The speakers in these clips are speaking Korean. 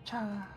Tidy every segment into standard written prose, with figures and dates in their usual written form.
자.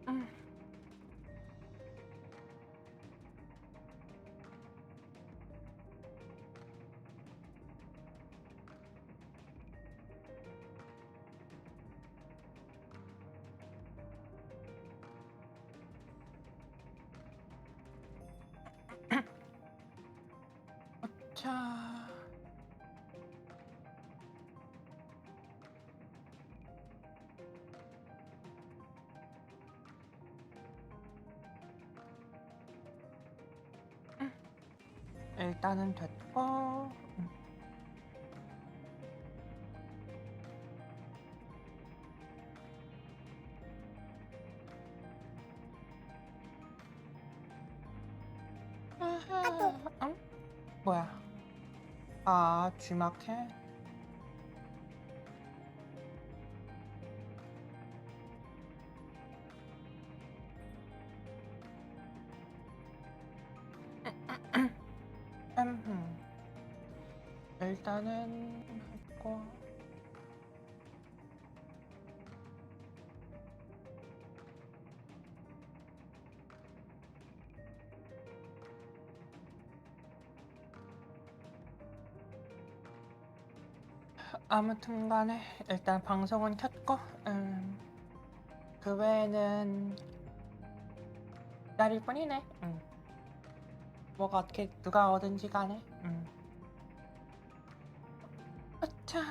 음. 자. 일단은 됐고. 응? 뭐야? 아, 쥐막해? 일단은 했고. 아무튼 간에 일단 방송은 켰고, 그 외에는 기다릴 뿐이네. 뭐가 어떻게 누가 오든지 간에. 아차.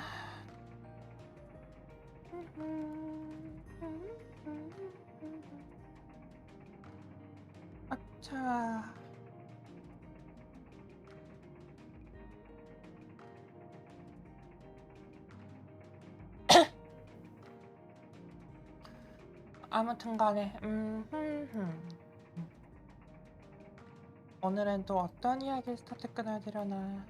아차. 아무튼 간에 오늘은 또 어떤 이야기를 스타트 끊어야 되려나.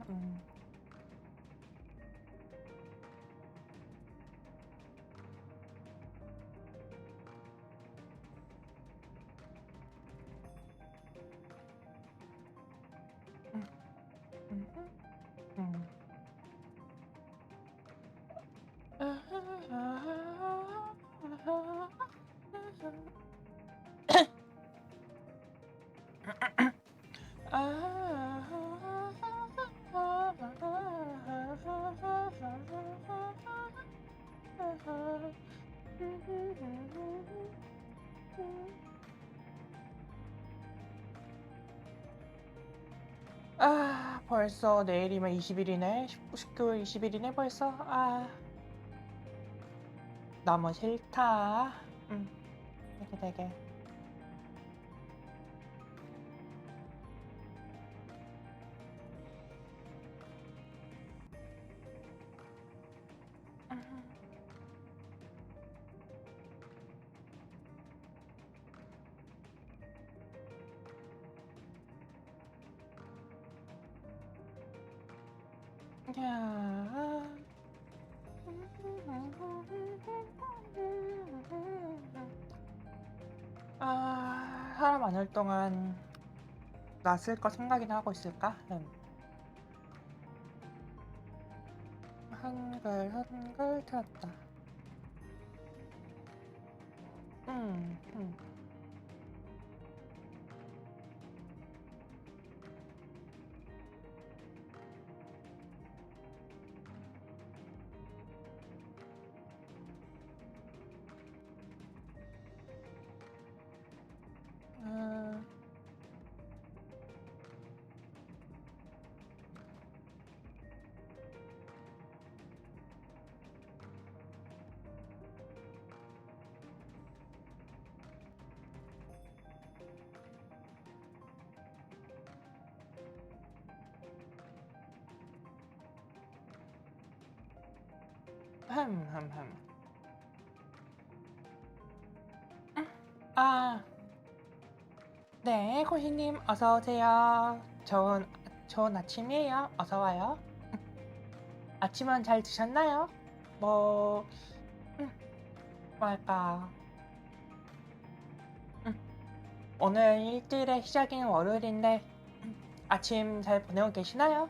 아, 벌써 내일이면 20일이네. 19일 20일이네 벌써. 아, 너무 싫다. 되게. 야. 아, 사람 많을 동안 나 쓸 거 생각이나 하고 있을까? 한글 틀었다. 음, 음, 음, 흠, 흠, 흠. 아, 네, 코시님 어서 오세요. 좋은 아침이에요. 어서 와요. 아침은 잘 드셨나요? 뭐, 음, 뭐랄까, 음, 오늘 일주일의 시작인 월요일인데 아침 잘 보내고 계시나요?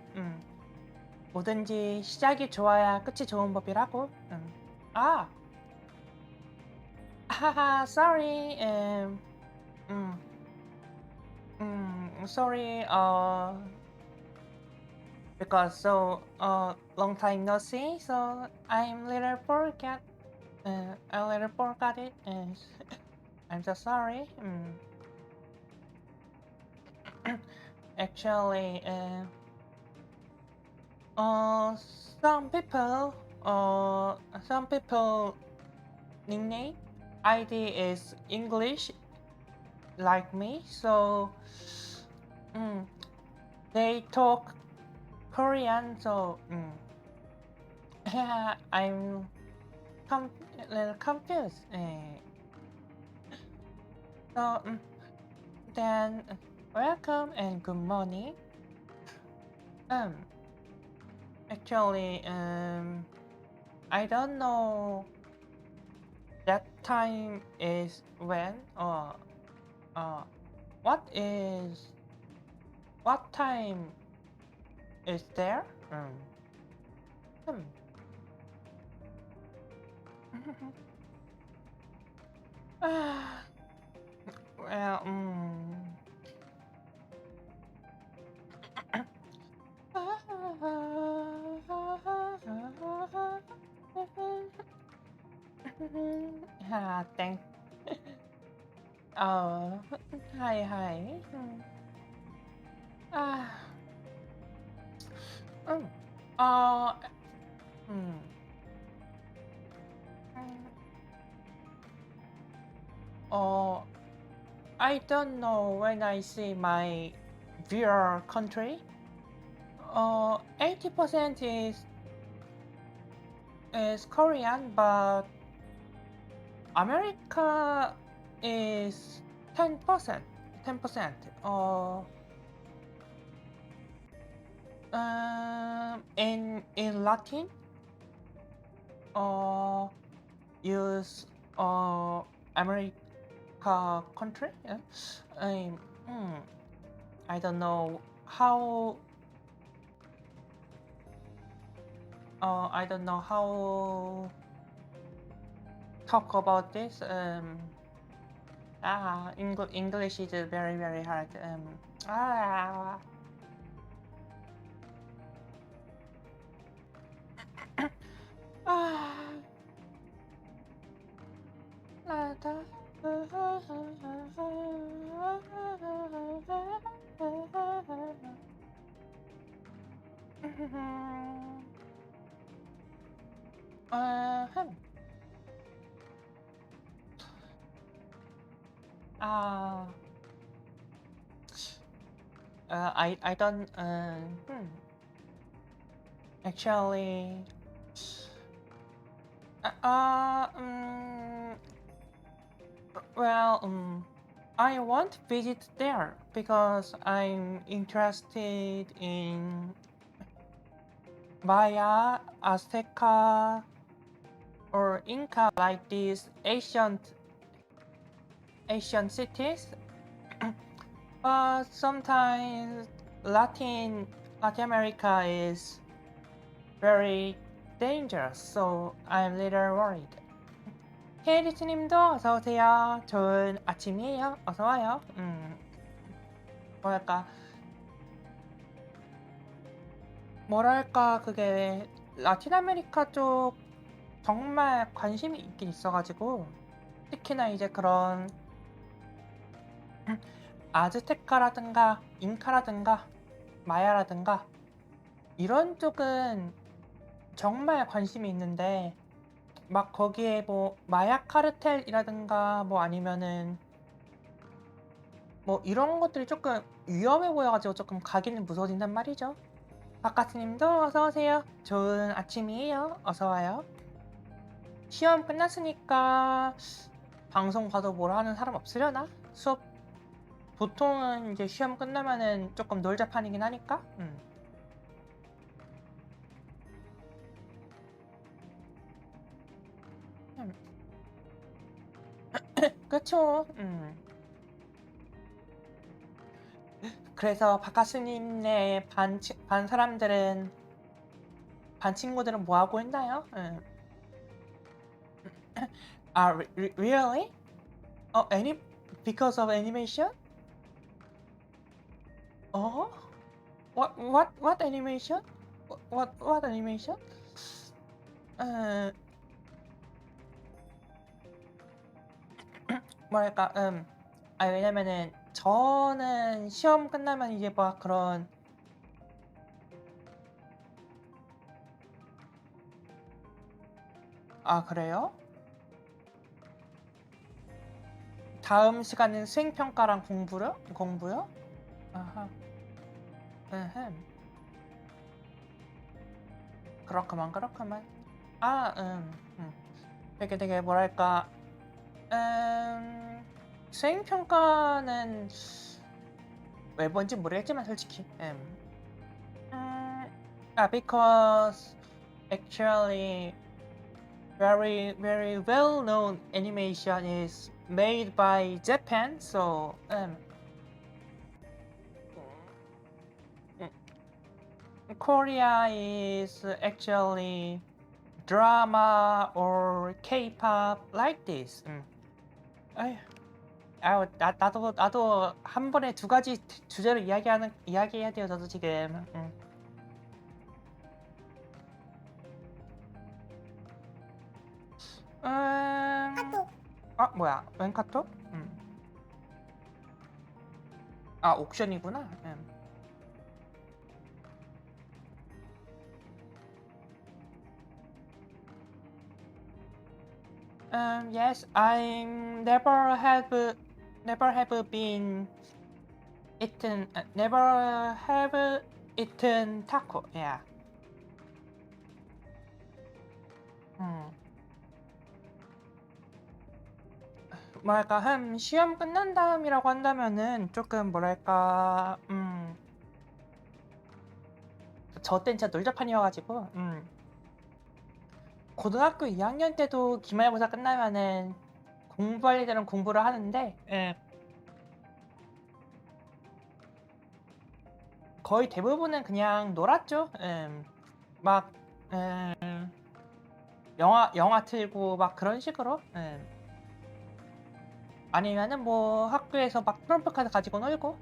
뭐든지 시작이 좋아야 끝이 좋은 법이라고. 아, 하하, sorry. 음, sorry. Because so long time no see, so I'm little forget. I little forgot it. I'm so sorry. Actually, uh, some people, some people nickname ID is English like me, so they talk Korean, so I'm a little confused. So then welcome and good morning. Um, Actually, I don't know that time is when or uh, what time is there? Hmm. Ah, well, thank. Oh, hi, hi. Ah, mm, uh, mm, oh, I don't know when I see my viewer country. 80% is Korean, but America is 10%. 10%. In Latin, use America country. Yeah? Um, hmm, I don't know how. I don't know how talk about this. English is very very hard. Ah, ah, la, da, hmm. Uh, I don't actually well I won't visit there because I'm interested in Maya, Azteca, or Inca, like these ancient cities. But sometimes Latin America is very dangerous, so I'm a little worried. 케이리스님도 어서 오세요. 좋은 아침이에요. 어서 와요. 뭐랄까 그게 라틴 아메리카 쪽 정말 관심이 있긴 있어가지고 특히나 이제 그런 아즈테카라든가 잉카라든가 마야라든가 이런 쪽은 정말 관심이 있는데 막 거기에 뭐 마야 카르텔이라든가 뭐 아니면은 뭐 이런 것들이 조금 위험해 보여가지고 조금 가기는 무서워진단 말이죠. 바카스님도 어서 오세요. 좋은 아침이에요. 어서 와요. 시험 끝났으니까 방송 봐도 뭐라 하는 사람 없으려나? 수업 보통은 이제 시험 끝나면은 조금 놀자 판이긴 하니까. 음. 그쵸. 그래서 바카스님네 반 사람들은 반 친구들은 뭐 하고 있나요? 아, really? Any because of animation? Oh, what animation? What animation? 어, 뭐랄까, 왜냐면은 저는 시험 끝나면 이제 막 그런 그래요? 다음 시간은 수행평가랑 공부요? 아하, 음, 그렇구만. 아, 되게 뭐랄까, 수행평가는 왜 뭔지 모르겠지만 솔직히, because actually very well known animation is made by Japan, so Korea is actually drama or K-pop like this. 아휴, 나도 한 번에 두 가지 주제로 이야기해야 돼요. 저도 지금. 카톡. 뭐야? 웬 카톡? 옥션이구나. Yes, I never have been eaten, never have eaten taco. Yeah. 뭐랄까, 시험 끝난 다음이라고 한다면은 조금 뭐랄까, 저 땐 진짜 놀자판이어가지고, 고등학교 2학년 때도 기말고사 끝나면은 공부할 일들은 공부를 하는데, 거의 대부분은 그냥 놀았죠. 막 영화 틀고 막 그런 식으로. 아니면은 뭐 학교에서 막 트럼프 카드 가지고 놀고.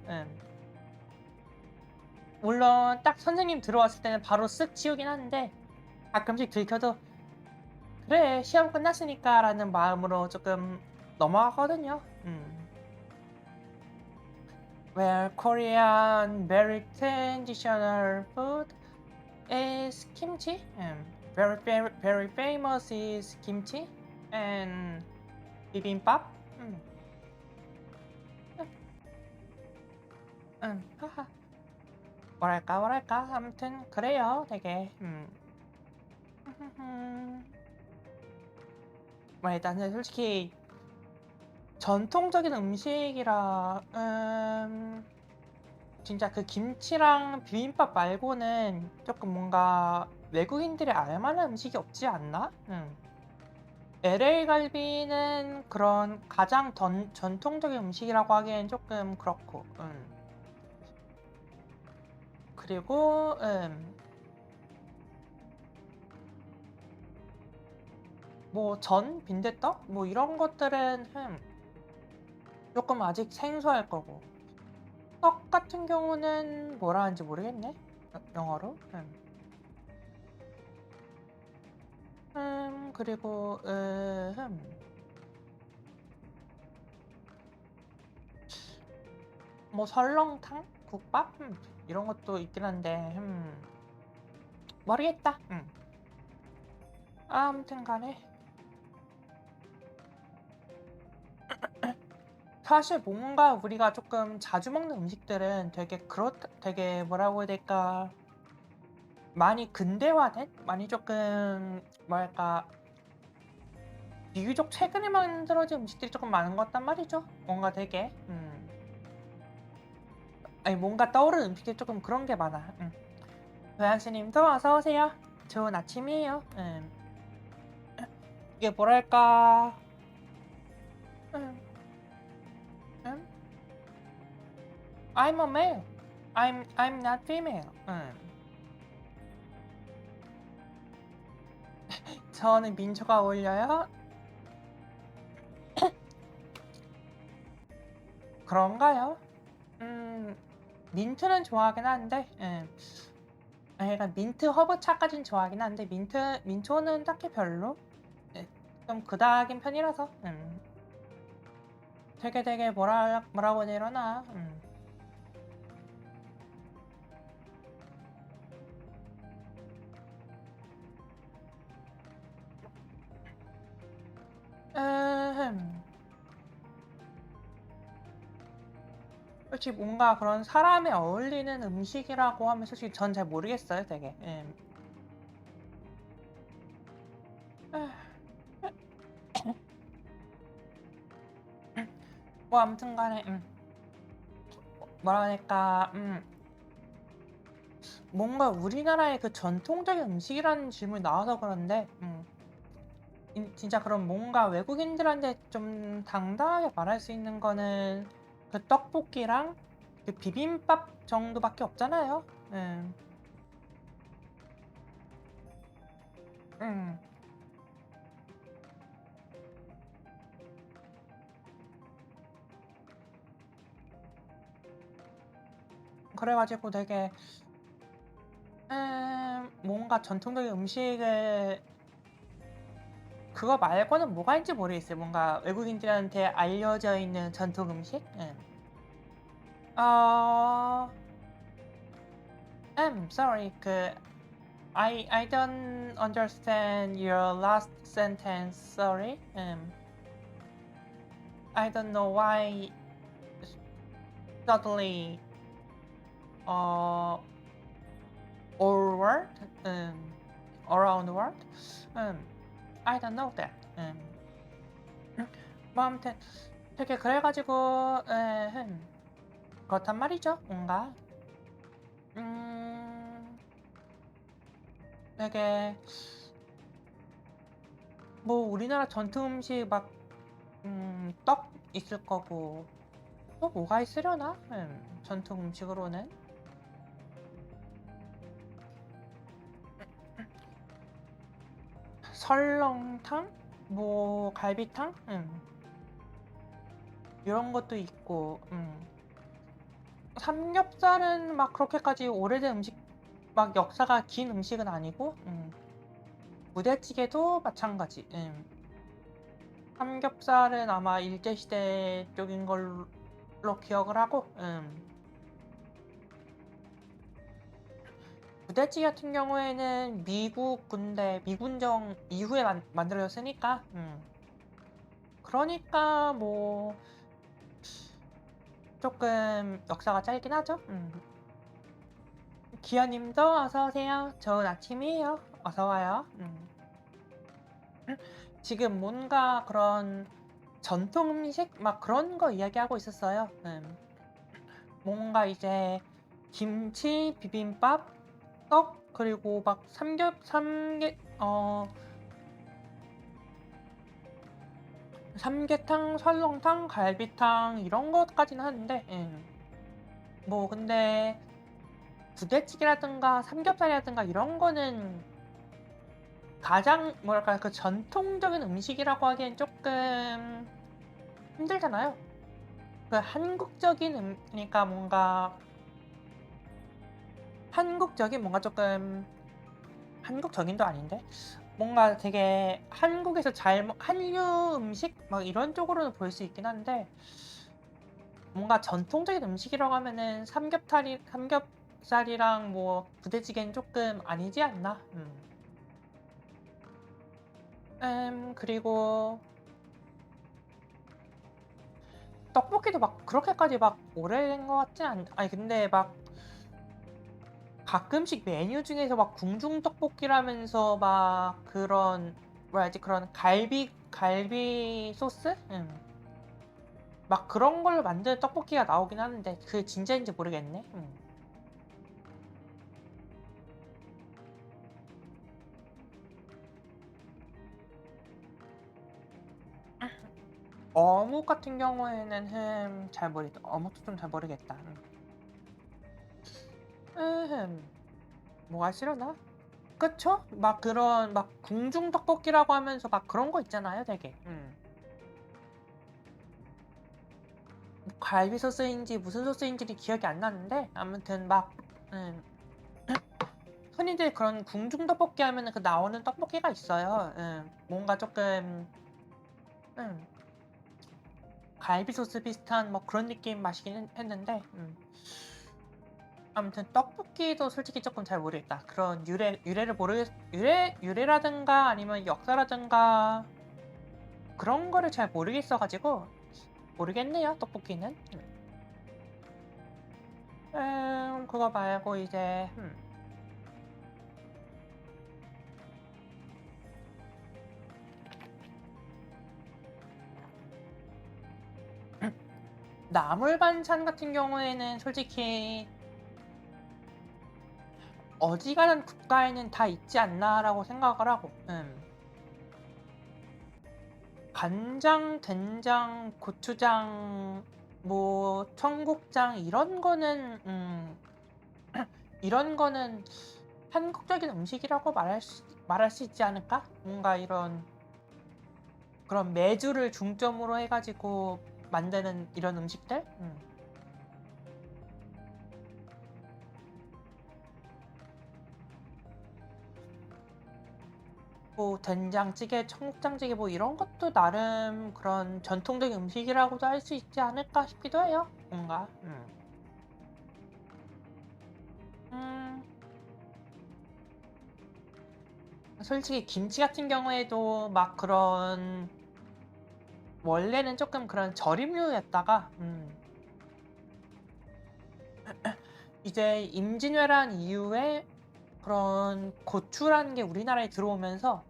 물론 딱 선생님 들어왔을 때는 바로 쓱 치우긴 하는데 가끔씩 들켜도 그래 시험 끝났으니까라는 마음으로 조금 넘어가거든요. Well, Korean very traditional food is kimchi. Very famous is kimchi and bibimbap. 하하. 뭐랄까 아무튼 그래요 되게 뭐 일단은 솔직히 전통적인 음식이라 진짜 그 김치랑 비빔밥 말고는 조금 뭔가 외국인들이 알만한 음식이 없지 않나? LA 갈비는 그런 가장 전통적인 음식이라고 하기엔 조금 그렇고, 그리고 뭐 전, 빈대떡 뭐 이런 것들은 조금 아직 생소할 거고 떡 같은 경우는 뭐라 하는지 모르겠네. 영어로. 그리고 뭐 설렁탕, 국밥 이런 것도 있긴 한데 모르겠다. 아무튼간에 사실 뭔가 우리가 조금 자주 먹는 음식들은 되게 뭐라고 해야 될까 많이 근대화된 많이 조금 뭐랄까 비교적 최근에 만들어진 음식들이 조금 많은 것 같단 말이죠. 뭔가 되게 아니 뭔가 떠오르는 음식들이 조금 그런 게 많아. 도연스님도 어서 오세요. 좋은 아침이에요. 이게 뭐랄까 음, 음? I'm a male. I'm not female. 저는 민초가 어울려요. 그런가요? 민트는 좋아하긴 한데, 그러니까 민트 허브차까진 좋아하긴 한데 민초는 딱히 별로. 예, 좀 그닥인 편이라서. 되게 뭐라고 해야 되려나. 음, 솔직히 뭔가 그런 사람에 어울리는 음식이라고 하면 솔직히 전 잘 모르겠어요, 되게. 뭐 아무튼간에 뭐라 할까 뭔가 우리나라의 그 전통적인 음식이라는 질문이 나와서 그런데 진짜 그럼 뭔가 외국인들한테 좀 당당하게 말할 수 있는 거는 그 떡볶이랑 그 비빔밥 정도밖에 없잖아요. 음. 그래가지고 되게 뭔가 전통적인 음식을 그거 말고는 뭐가 있는지 모르겠어요. 뭔가 외국인들한테 알려져 있는 전통 음식? 어, sorry. I don't understand your last sentence. Sorry. I don't know why suddenly uh all world around the world. I don't know that. 뭐 아무튼 되게 그래가지고 그렇단 말이죠. 뭔가 되게 뭐 우리나라 전통 음식 막 떡 있을 거고 또 뭐가 있으려나? 전통 음식으로는 설렁탕, 뭐 갈비탕, 이런 것도 있고, 삼겹살은 막 그렇게까지 오래된 음식, 막 역사가 긴 음식은 아니고, 부대찌개도 마찬가지. 삼겹살은 아마 일제시대 쪽인 걸로 기억을 하고, 부대찌개 같은 경우에는 미국 군대 미군정 이후에 만들어졌으니까 그러니까 뭐 조금 역사가 짧긴 하죠. 기아님도 어서 오세요. 좋은 아침이에요. 어서 와요. 지금 뭔가 그런 전통 음식 막 그런 거 이야기하고 있었어요. 뭔가 이제 김치 비빔밥 떡 그리고 막 삼계탕, 설렁탕, 갈비탕 이런 것까지는 하는데 뭐 근데 부대찌개라든가 삼겹살이라든가 이런 거는 가장 뭐랄까 그 전통적인 음식이라고 하기엔 조금 힘들잖아요. 그 한국적인 그러니까 뭔가 한국적인 뭔가 조금 한국적인도 아닌데 뭔가 되게 한국에서 잘 한류 음식 막 이런 쪽으로는 볼 수 있긴 한데 뭔가 전통적인 음식이라고 하면은 삼겹살이랑 뭐 부대찌개는 조금 아니지 않나? 그리고 떡볶이도 막 그렇게까지 막 오래된 것 같진 않 아니 근데 막 가끔씩 메뉴 중에서 막 궁중 떡볶이라면서 막 그런 뭐라 해야지 그런 갈비 소스? 막 그런 걸로 만든 떡볶이가 나오긴 하는데 그게 진짜인지 모르겠네. 어묵 같은 경우에는 잘 모르겠다. 어묵도 좀 잘 모르겠다. 뭐가 싫으나? 그쵸? 막 그런 막 궁중 떡볶이라고 하면서 막 그런 거 있잖아요, 되게. 뭐 갈비 소스인지 무슨 소스인지 기억이 안 나는데 아무튼 막 흔히들 그런 궁중 떡볶이 하면은 그 나오는 떡볶이가 있어요. 뭔가 조금 음, 갈비 소스 비슷한 뭐 그런 느낌 맛이긴 했는데 아무튼 떡볶이도 솔직히 조금 잘 모르겠다. 그런 유래를 유래라든가 아니면 역사라든가 그런 거를 잘 모르겠어 가지고 모르겠네요, 떡볶이는. 그거 말고 이제 나물 반찬 같은 경우에는 솔직히 어지간한 국가에는 다 있지 않나라고 생각을 하고 간장, 된장, 고추장, 뭐 청국장 이런 거는 한국적인 음식이라고 말할 수 있지 않을까? 뭔가 이런 그런 메주를 중점으로 해가지고 만드는 이런 음식들? 뭐 된장찌개, 청국장찌개 뭐 이런 것도 나름 그런 전통적인 음식이라고도 할 수 있지 않을까 싶기도 해요. 뭔가. 음, 솔직히 김치 같은 경우에도 막 그런 원래는 조금 그런 절임류였다가 이제 임진왜란 이후에 그런 고추라는 게 우리나라에 들어오면서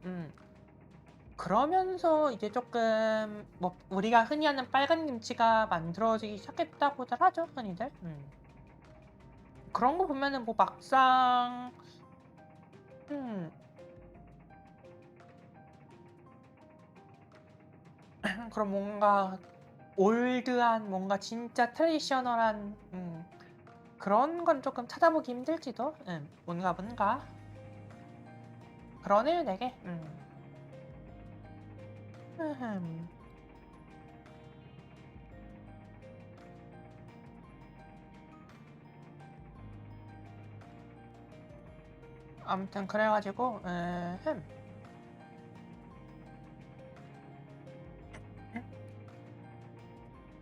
그러면서 이제 조금 뭐 우리가 흔히 하는 빨간 김치가 만들어지기 시작했다고들 하죠, 흔히들. 그런 거 보면은 뭐 막상 음, 그런 뭔가 올드한 뭔가 진짜 트레디셔널한 그런 건 조금 찾아보기 힘들지도 뭔가 그러네요 되게 음. 아무튼 그래가지고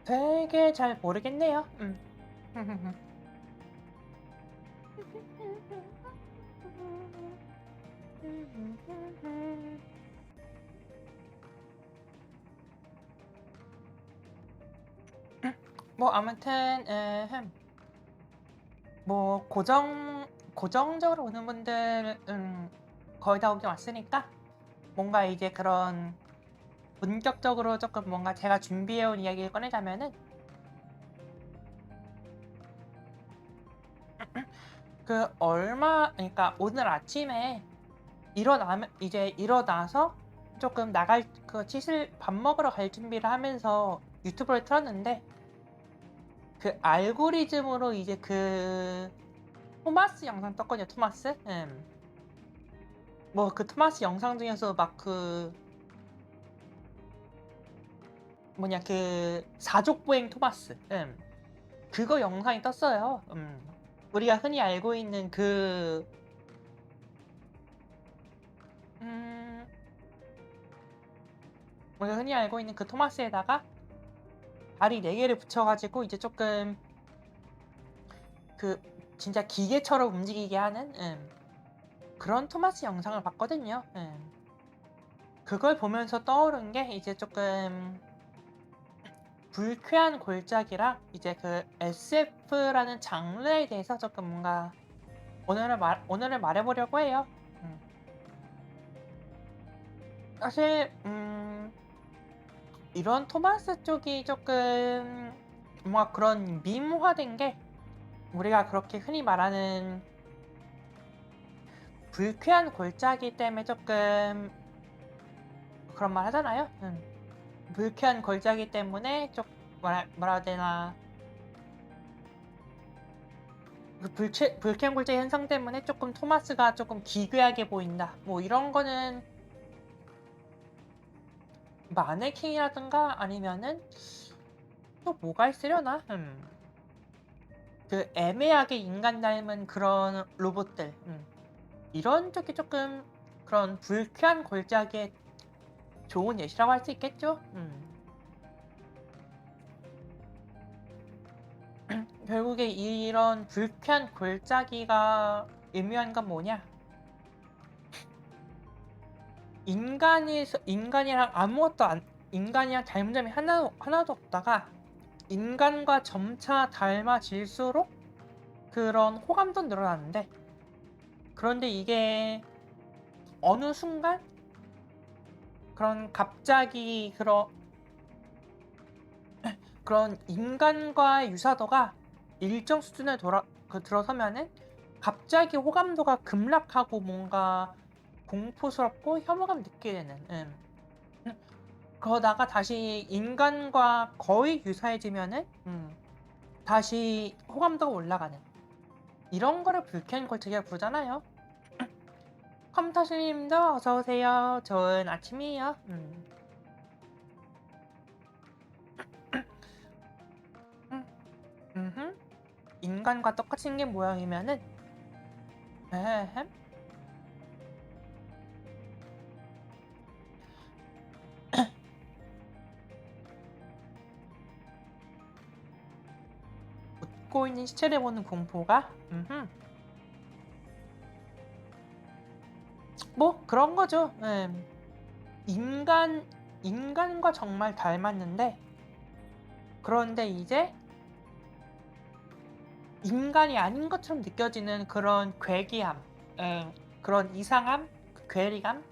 되게 잘 모르겠네요. 뭐 아무튼 뭐 고정적으로 오는 분들은 거의 다 오긴 왔으니까 뭔가 이제 그런 본격적으로 조금 뭔가 제가 준비해온 이야기를 꺼내자면은 그러니까 오늘 아침에 일어나서 조금 나갈 밥 먹으러 갈 준비를 하면서 유튜브를 틀었는데 그 알고리즘으로 이제 그 토마스 영상 떴거든요. 토마스. 뭐 그 토마스 영상 중에서 막 그 뭐냐 그 사족보행 토마스 그거 영상이 떴어요. 우리가 흔히 알고 있는 그 음 우리가 흔히 알고 있는 그 토마스에다가 다리 4 개를 붙여 가지고 이제 쪼끔 그 진짜 기계처럼 움직이게 하는 그런 토마스 영상을 봤거든요. 그걸 보면서 떠오른 게 이제 쪼끔 불쾌한 골짜기랑 이제 그 SF라는 장르에 대해서 쪼끔 뭔가 오늘은 말해 보려고 해요. 음. 사실 이런 토마스 쪽이 쪼끔 뭔가 그런 밈화된 게 우리가 그렇게 흔히 말하는 불쾌한 골짜기 때문에 쪼끔 그런 말 하잖아요. 불쾌한 골짜기 때문에 뭐라 해야 되나 그 불쾌한 골짜기 현상 때문에 쪼끔 토마스가 쪼끔 기괴하게 보인다. 뭐 이런 거는 마네킹이라든가 아니면은 또 뭐가 있으려나? 그 애매하게 인간 닮은 그런 로봇들. 이런 쪽이 쪼끔 그런 불쾌한 골짜기의 좋은 예시라고 할 수 있겠죠? 결국에 이런 불쾌한 골짜기가 의미하는 건 뭐냐? 인간이랑 아무것도 안 인간이랑 닮은 점이 하나도 없다가 인간과 점차 닮아질수록 그런 호감도 늘어나는데 그런데 이게 어느 순간 그런 갑자기 그런 인간과의 유사도가 일정 수준에 들어서면은 갑자기 호감도가 급락하고 뭔가 공포스럽고 혐오감 느끼게 되는 그러다가 다시 인간과 거의 유사해지면은 다시 호감도가 올라가는 이런 거를 불쾌한 골짜기라 부르잖아요. 컴퓨터님도 어서 오세요. 좋은 아침이에요. 음, 음흠. 인간과 똑같이 생긴 모양이면은 에헴. 웃고 있는 시체를 보는 공포가 뭐 그런 거죠. 인간과 정말 닮았는데 그런데 이제 인간이 아닌 것처럼 느껴지는 그런 괴기함, 그런 이상함, 괴리감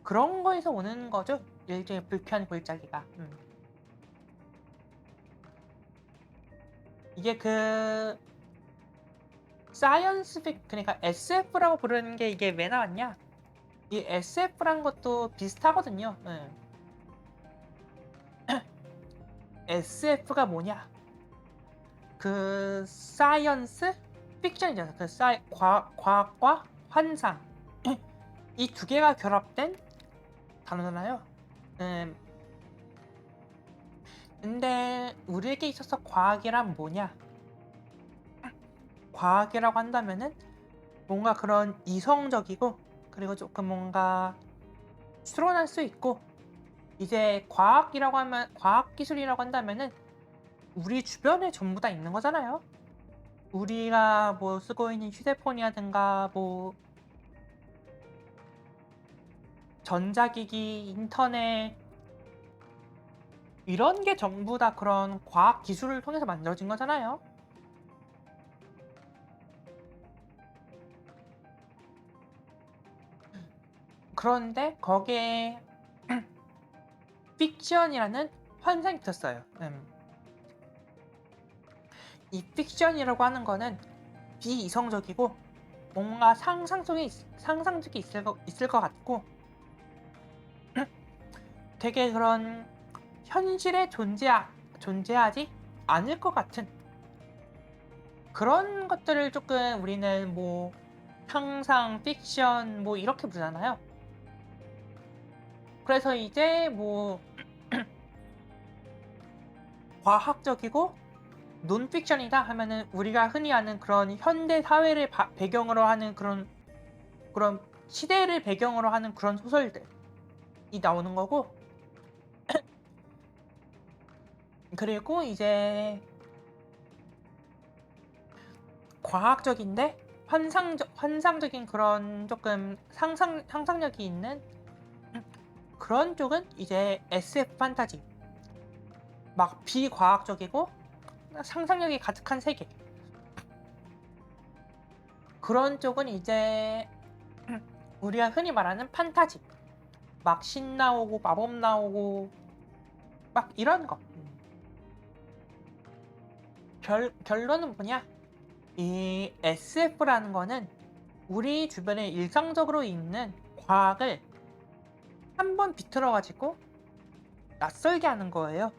그런 거에서 오는 거죠. 일종의 불쾌한 골짜기가. 이게 그 그러니까 SF라고 부르는 게 이게 왜 나왔냐? 이 SF란 것도 비슷하거든요. SF가 뭐냐? 그 사이언스 픽션이잖아. 그 과학과 환상 이 두 개가 결합된 단어잖아요. 근데 우리에게 있어서 과학이란 뭐냐? 과학이라고 한다면은 뭔가 그런 이성적이고 그리고 조금 뭔가 추론할 수 있고 이제 과학 기술이라고 한다면은 우리 주변에 전부 다 있는 거잖아요. 우리가 뭐 쓰고 있는 휴대폰이라든가 뭐 전자기기, 인터넷 이런 게 전부 다 그런 과학 기술을 통해서 만들어진 거잖아요. 그런데 거기에 픽션이라는 환상이 붙었어요. 이 픽션이라고 하는 거는 비이성적이고 뭔가 상상력이 있을 것 같고 되게 그런 현실에 존재하지 않을 것 같은 그런 것들을 조금 우리는 뭐 상상, 픽션 뭐 이렇게 부르잖아요. 그래서 이제 뭐 과학적이고 논픽션이다 하면은 우리가 흔히 아는 그런 현대 사회를 배경으로 하는 그런 시대를 배경으로 하는 그런 소설들이 나오는 거고, 그리고 이제 과학적인데 환상적인 그런 조금 상상력이 있는 그런 쪽은 이제 SF 판타지. 막 비과학적이고 상상력이 가득한 세계. 그런 쪽은 이제 우리가 흔히 말하는 판타지. 막 신 나오고 마법 나오고 막 이런 거. 결론은 뭐냐? 이 SF라는 거는 우리 주변에 일상적으로 있는 과학을 한번 비틀어가지고 낯설게 하는 거예요.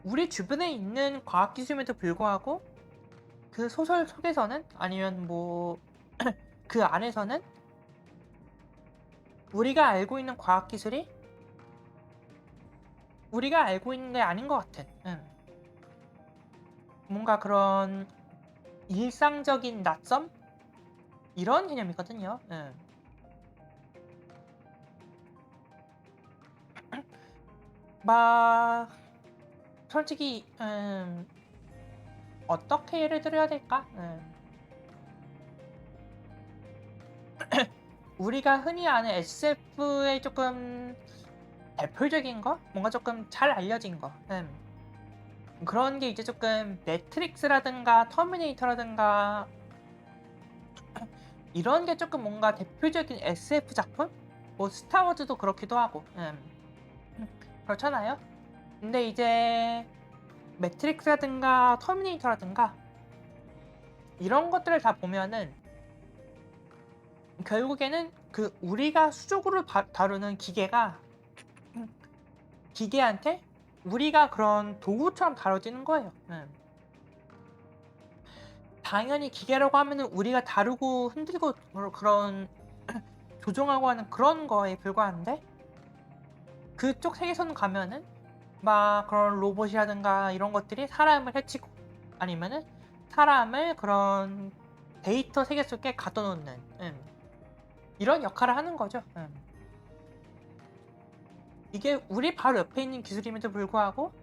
우리 주변에 있는 과학기술임에도 불구하고 그 소설 속에서는 아니면 뭐 그 안에서는 우리가 알고 있는 과학기술이 우리가 알고 있는 게 아닌 것 같은 뭔가 그런 일상적인 낯섦? 이런 개념이거든요. 막 솔직히 어떻게 예를 들어야 될까? 우리가 흔히 아는 SF의 조금 대표적인 거? 뭔가 조금 잘 알려진 거. 그런 게 이제 조금 매트릭스라든가 터미네이터라든가 이런 게 조금 뭔가 대표적인 SF 작품? 뭐 스타워즈도 그렇기도 하고 그렇잖아요. 근데 이제 매트릭스라든가 터미네이터라든가 이런 것들을 다 보면은 결국에는 그 우리가 수적으로 다루는 기계가 기계한테 우리가 그런 도구처럼 다뤄지는 거예요. 당연히 기계라고 하면은 우리가 다루고 흔들고 그런 조종하고 하는 그런 거에 불과한데, 그쪽 세계선 가면은 막 그런 로봇이라든가 이런 것들이 사람을 해치고 아니면은 사람을 그런 데이터 세계 속에 가둬놓는 이런 역할을 하는 거죠. 이게 우리 바로 옆에 있는 기술임에도 불구하고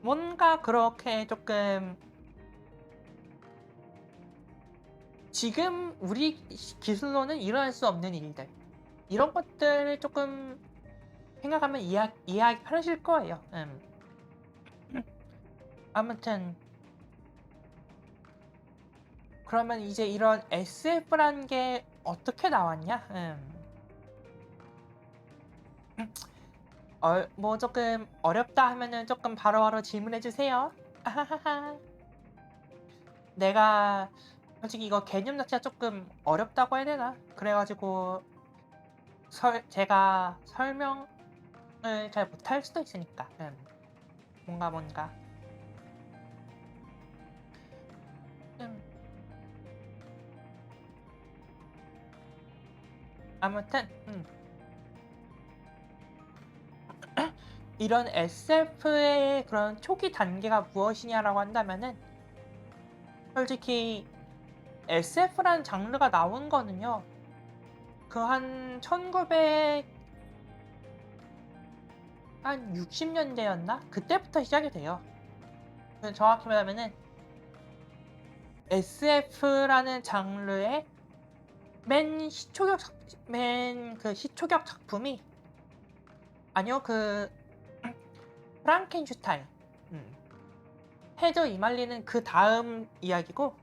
뭔가 그렇게 조금 지금 우리 기술로는 일어날 수 없는 일들, 이런 것들을 조금 생각하면 이해하기 편하실 거예요. 아무튼 그러면 이제 이런 SF라는 게 어떻게 나왔냐? 뭐 조금 어렵다 하면은 조금 바로바로 질문해 주세요. 내가 솔직히 이거 개념 자체가 조금 어렵다고 해야 되나? 그래가지고 제가 설명을 잘 못할 수도 있으니까. 뭔가 음, 아무튼 이런 SF의 그런 초기 단계가 무엇이냐라고 한다면은 솔직히 SF라는 장르가 나온 거는요, 그 한 1960년대였나? 그때부터 시작이 돼요. 정확히 말하면은 SF라는 장르의 맨 그 시초격 작품이 아니요, 그 프랑켄슈타인, 헤저 이말리는 그 다음 이야기고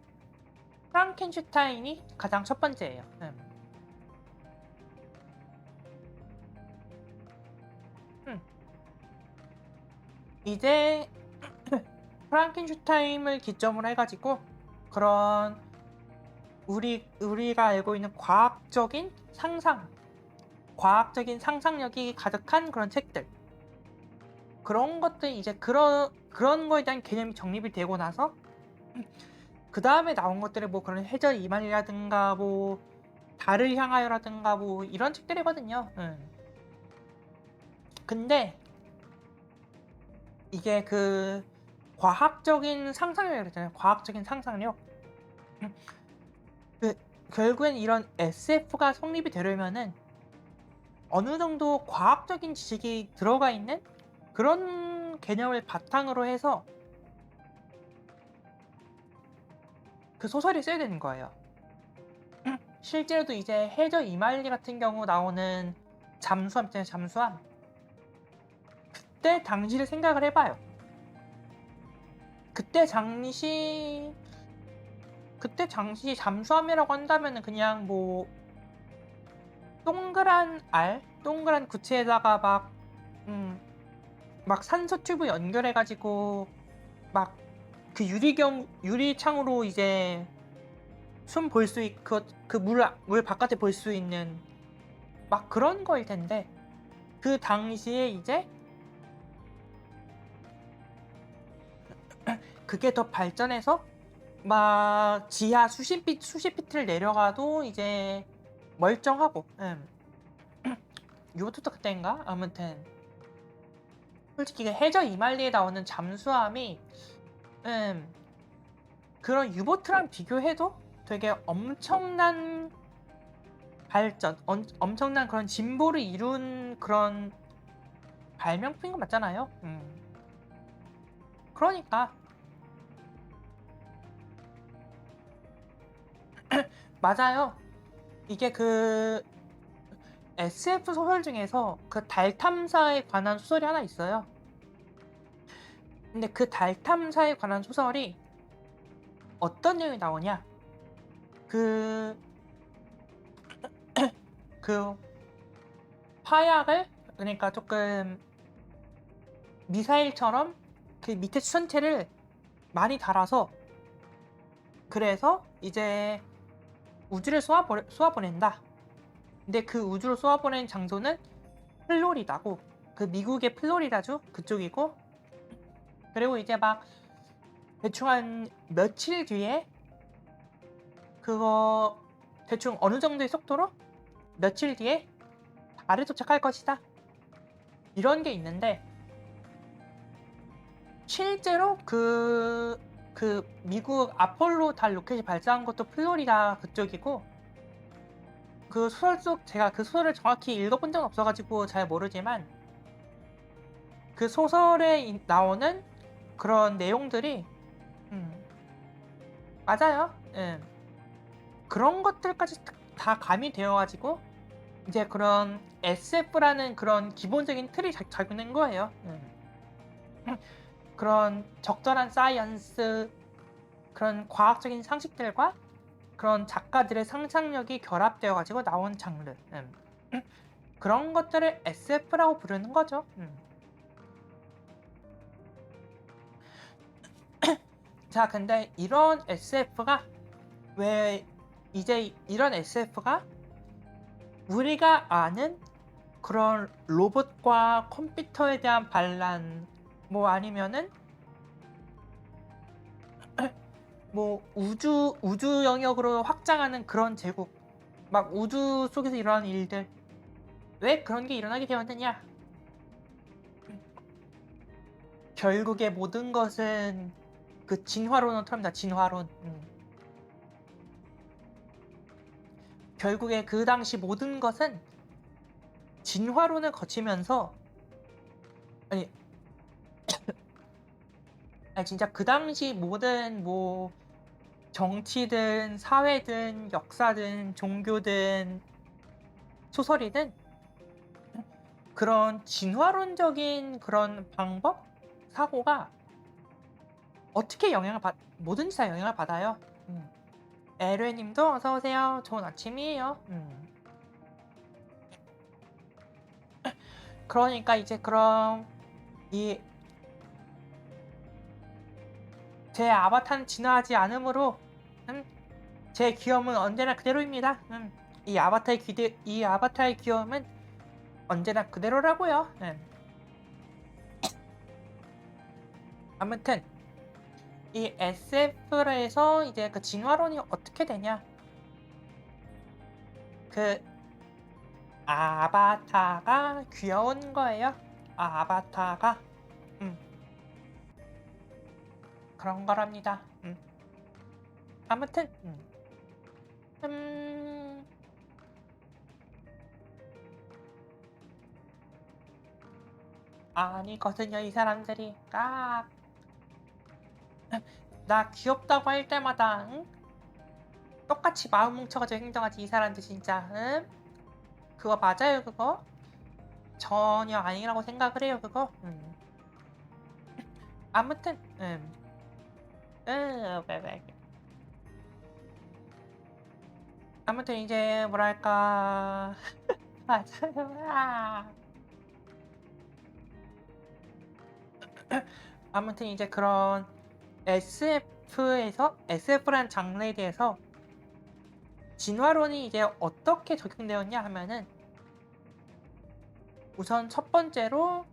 프랑켄슈타인이 가장 첫 번째예요. 이제 프랑켄슈타인을 기점으로 해가지고 그런 우리가 알고 있는 과학적인 상상력이 가득한 그런 책들, 그런 것들 이제 그런 거에 대한 개념이 정립이 되고 나서 그 다음에 나온 것들이 뭐 그런 해저 이말이라든가 뭐 달을 향하여라든가 뭐 이런 책들이거든요. 근데 이게 그 과학적인 상상력이라고 그랬잖아요. 과학적인 상상력. 그 결국엔 이런 SF가 성립이 되려면은 어느 정도 과학적인 지식이 들어가 있는 그런 개념을 바탕으로 해서 그 소설이 써야 되는 거예요. 실제로도 이제 해저 이말리 같은 경우 나오는 잠수함 있잖아요. 잠수함. 그때 당시를 생각을 해봐요. 그때 당시 잠수함이라고 한다면은 그냥 뭐 동그란 구체에다가 막 산소 튜브 연결해가지고 막 그 유리창으로 이제 숨 볼 수 있고 그 물 바깥에 볼 수 있는 막 그런 거일 텐데 그 당시에 이제 그게 더 발전해서 막 지하 수십 피트를 내려가도 이제 멀쩡하고 이것도 그때인가? 아무튼 솔직히 해저 이말리에 나오는 잠수함이 그런 유보트랑 비교해도 되게 엄청난 발전, 엄청난 그런 진보를 이룬 그런 발명품인 거 맞잖아요. 그러니까 맞아요. 이게 그 SF 소설 중에서 그 달 탐사에 관한 소설이 하나 있어요. 근데 그 달 탐사에 관한 소설이 어떤 내용이 나오냐? 그 화약을 그러니까 조금 미사일처럼 그 밑에 수선체를 많이 달아서 그래서 이제 우주를 쏘아보낸다. 근데 그 우주로 쏘아보낸 장소는 플로리다고 그 미국의 플로리다주 그쪽이고 그리고 이제 막 대충 한 며칠 뒤에 그거 대충 어느 정도의 속도로 며칠 뒤에 달에 도착할 것이다. 이런 게 있는데 실제로 그 미국 아폴로 달 로켓이 발사한 것도 플로리다 그쪽이고 그 소설 속 제가 그 소설을 정확히 읽어본 적은 없어가지고 잘 모르지만 그 소설에 나오는 그런 내용들이 맞아요. 그런 것들까지 다 가미되어가지고 이제 그런 SF라는 그런 기본적인 틀이 작용된 거예요. 그런 적절한 사이언스, 그런 과학적인 상식들과 그런 작가들의 상상력이 결합되어가지고 나온 장르. 그런 것들을 SF라고 부르는 거죠. 자, 근데 이런 SF가 우리가 아는 그런 로봇과 컴퓨터에 대한 반란 뭐 아니면은 뭐 우주 영역으로 확장하는 그런 제국 막 우주 속에서 일어나는 일들 왜 그런 게 일어나게 되었느냐? 결국에 모든 것은 그 진화론을 탑니다. 진화론. 결국에 그 당시 모든 것은 진화론을 거치면서 아니 진짜 그 당시 모든 뭐 정치든 사회든 역사든 종교든 소설이든 그런 진화론적인 그런 방법 사고가 어떻게 뭐든지 다 영향을 받아요. 에르님도 어서 오세요. 좋은 아침이에요. 그러니까 이제 그럼 제 아바타는 진화하지 않으므로 제 귀여움은 언제나 그대로입니다. 이 아바타의 귀여움은 언제나 그대로라고요. 아무튼 이 SF에서 이제 그 진화론이 어떻게 되냐? 그 아바타가 귀여운 거예요. 아바타가 음, 그런 거랍니다. 아무튼 음, 아니거든요. 이 사람들이 나 귀엽다고 할 때마다 똑같이 마음 뭉쳐가지고 행동하지. 이 사람들 진짜 그거 맞아요 그거? 전혀 아니라고 생각을 해요 그거. 아무튼 왜. 아무튼 이제 뭐랄까 맞아요. 아무튼 이제 그런 SF라는 장르에 대해서 진화론이 이제 어떻게 적용되었냐 하면은 우선 첫 번째로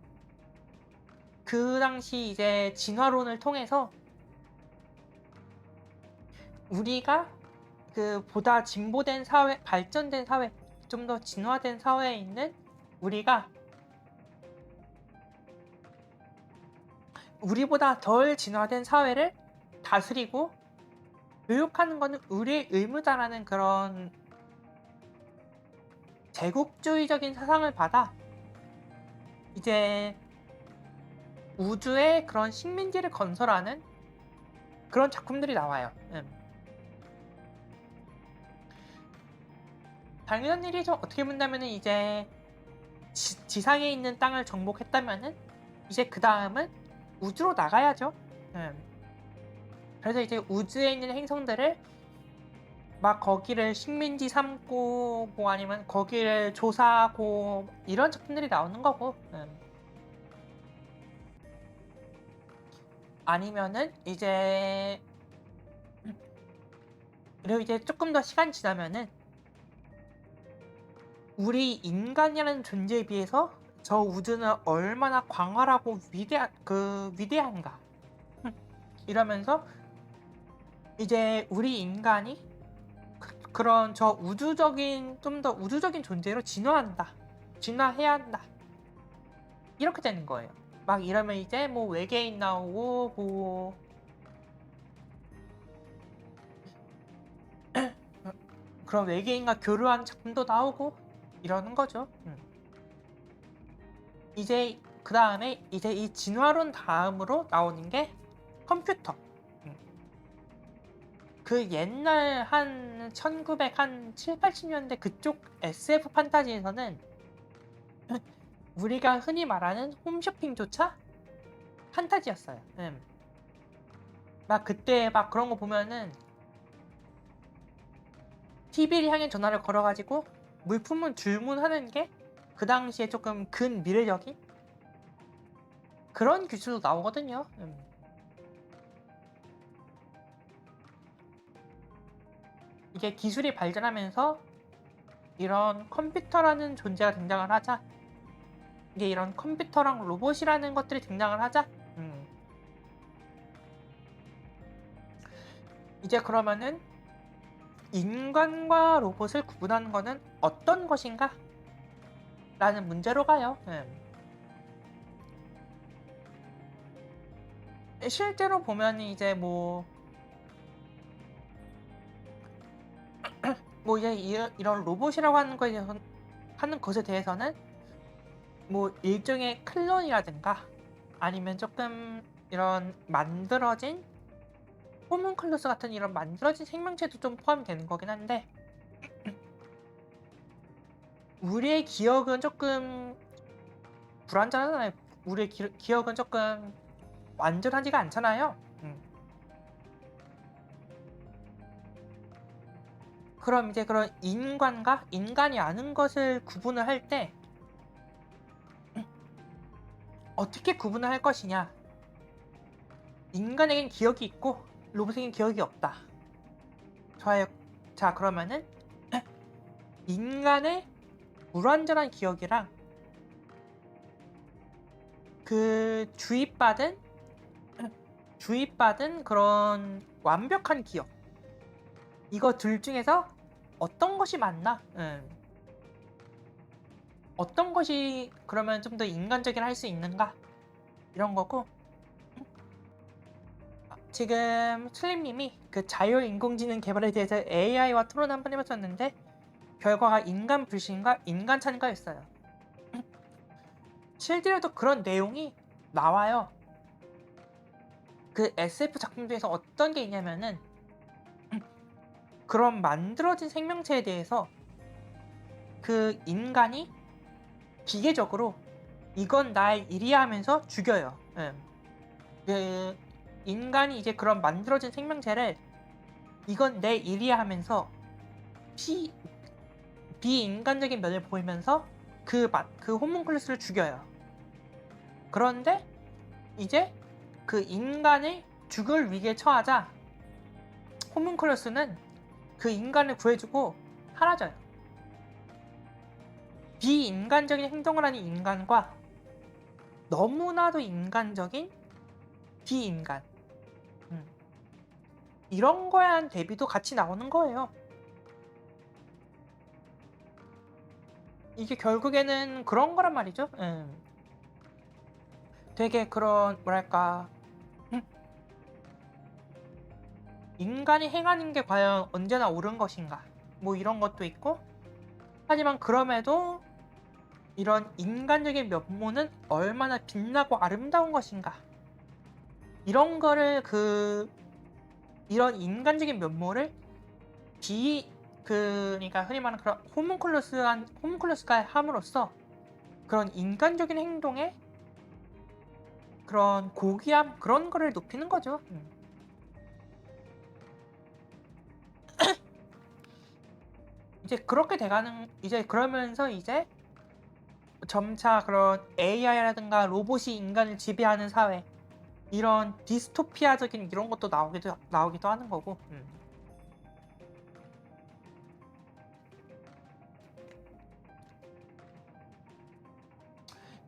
그 당시 이제 진화론을 통해서 우리가 그 보다 진보된 사회, 발전된 사회, 좀 더 진화된 사회에 있는 우리가 우리보다 덜 진화된 사회를 다스리고 교육하는 거는 우리의 의무다라는 그런 제국주의적인 사상을 받아 이제 우주에 그런 식민지를 건설하는 그런 작품들이 나와요. 당연한 일이죠. 어떻게 본다면은 이제 지상에 있는 땅을 정복했다면은 이제 그 다음은 우주로 나가야죠. 그래서 이제 우주에 있는 행성들을 막 거기를 식민지 삼고 뭐 아니면 거기를 조사하고 이런 작품들이 나오는 거고. 아니면은 이제 그리고 이제 조금 더 시간이 지나면은 우리 인간이라는 존재에 비해서 저 우주는 얼마나 광활하고 위대한가 이러면서 이제 우리 인간이 그런 저 우주적인 좀 더 우주적인 존재로 진화해야 한다 이렇게 되는 거예요. 막 이러면 이제 뭐 외계인 나오고 뭐 그런 외계인과 교류하는 작품도 나오고 이러는 거죠. 이제 그 다음에 이제 이 진화론 다음으로 나오는 게 컴퓨터. 그 옛날 한 1907, 80년대 그쪽 SF 판타지에서는 우리가 흔히 말하는 홈쇼핑조차 판타지였어요. 막 그때 막 그런 거 보면은 TV를 향해 전화를 걸어가지고 물품을 주문하는 게 그 당시에 조금 근미래적인 그런 기술도 나오거든요. 이게 기술이 발전하면서 이런 컴퓨터라는 존재가 등장을 하자 이게 이런 컴퓨터랑 로봇이라는 것들이 등장을 하자 이제 그러면은 인간과 로봇을 구분하는 것은 어떤 것인가? 라는 문제로 가요. 실제로 보면 이제 뭐 이제 이런 로봇이라고 하는 것에 대해서는 뭐 일종의 클론이라든가 아니면 조금 이런 만들어진 호문클루스 같은 이런 만들어진 생명체도 좀 포함이 되는 거긴 한데 우리의 기억은 조금 불완전하잖아요. 우리의 기억은 조금 완전하지가 않잖아요. 그럼 이제 그런 인간과 인간이 아는 것을 구분을 할 때 어떻게 구분을 할 것이냐? 인간에겐 기억이 있고 로봇에겐 기억이 없다. 좋아요. 자 그러면은 인간의 불완전한 기억이랑 그 주입받은 그런 완벽한 기억. 이거 둘 중에서 어떤 것이 맞나? 어떤 것이 그러면 좀 더 인간적이라 할 수 있는가? 이런 거고. 지금 슬림님이 그 자율인공지능 개발에 대해서 AI와 토론 한번 해보셨는데 결과가 인간 불신과 인간 찬가였어요. 실제로도 그런 내용이 나와요. 그 SF 작품 중에서 어떤 게 있냐면은 그런 만들어진 생명체에 대해서 그 인간이 기계적으로 이건 나의 일이야 하면서 죽여요. 그 인간이 이제 그런 만들어진 생명체를 이건 내 일이야 하면서 비인간적인 면을 보이면서 그 호문클루스를 죽여요. 그런데 이제 그 인간을 죽을 위기에 처하자 호문클루스는 그 인간을 구해주고 사라져요. 비인간적인 행동을 하는 인간과 너무나도 인간적인 비인간, 이런 거에 대한 대비도 같이 나오는 거예요. 이게 결국에는 그런 거란 말이죠. 되게 그런 뭐랄까 인간이 행하는 게 과연 언제나 옳은 것인가, 뭐 이런 것도 있고, 하지만 그럼에도 이런 인간적인 면모는 얼마나 빛나고 아름다운 것인가, 이런 거를 이런 인간적인 면모를 그러니까 흔히 말하는 그런 호문클루스가 함으로써 그런 인간적인 행동에 그런 고귀함, 그런 거를 높이는 거죠. 이제 그렇게 돼가는, 이제 그러면서 이제 점차 그런 AI라든가 로봇이 인간을 지배하는 사회, 이런 디스토피아적인 이런 것도 나오기도 하는 거고.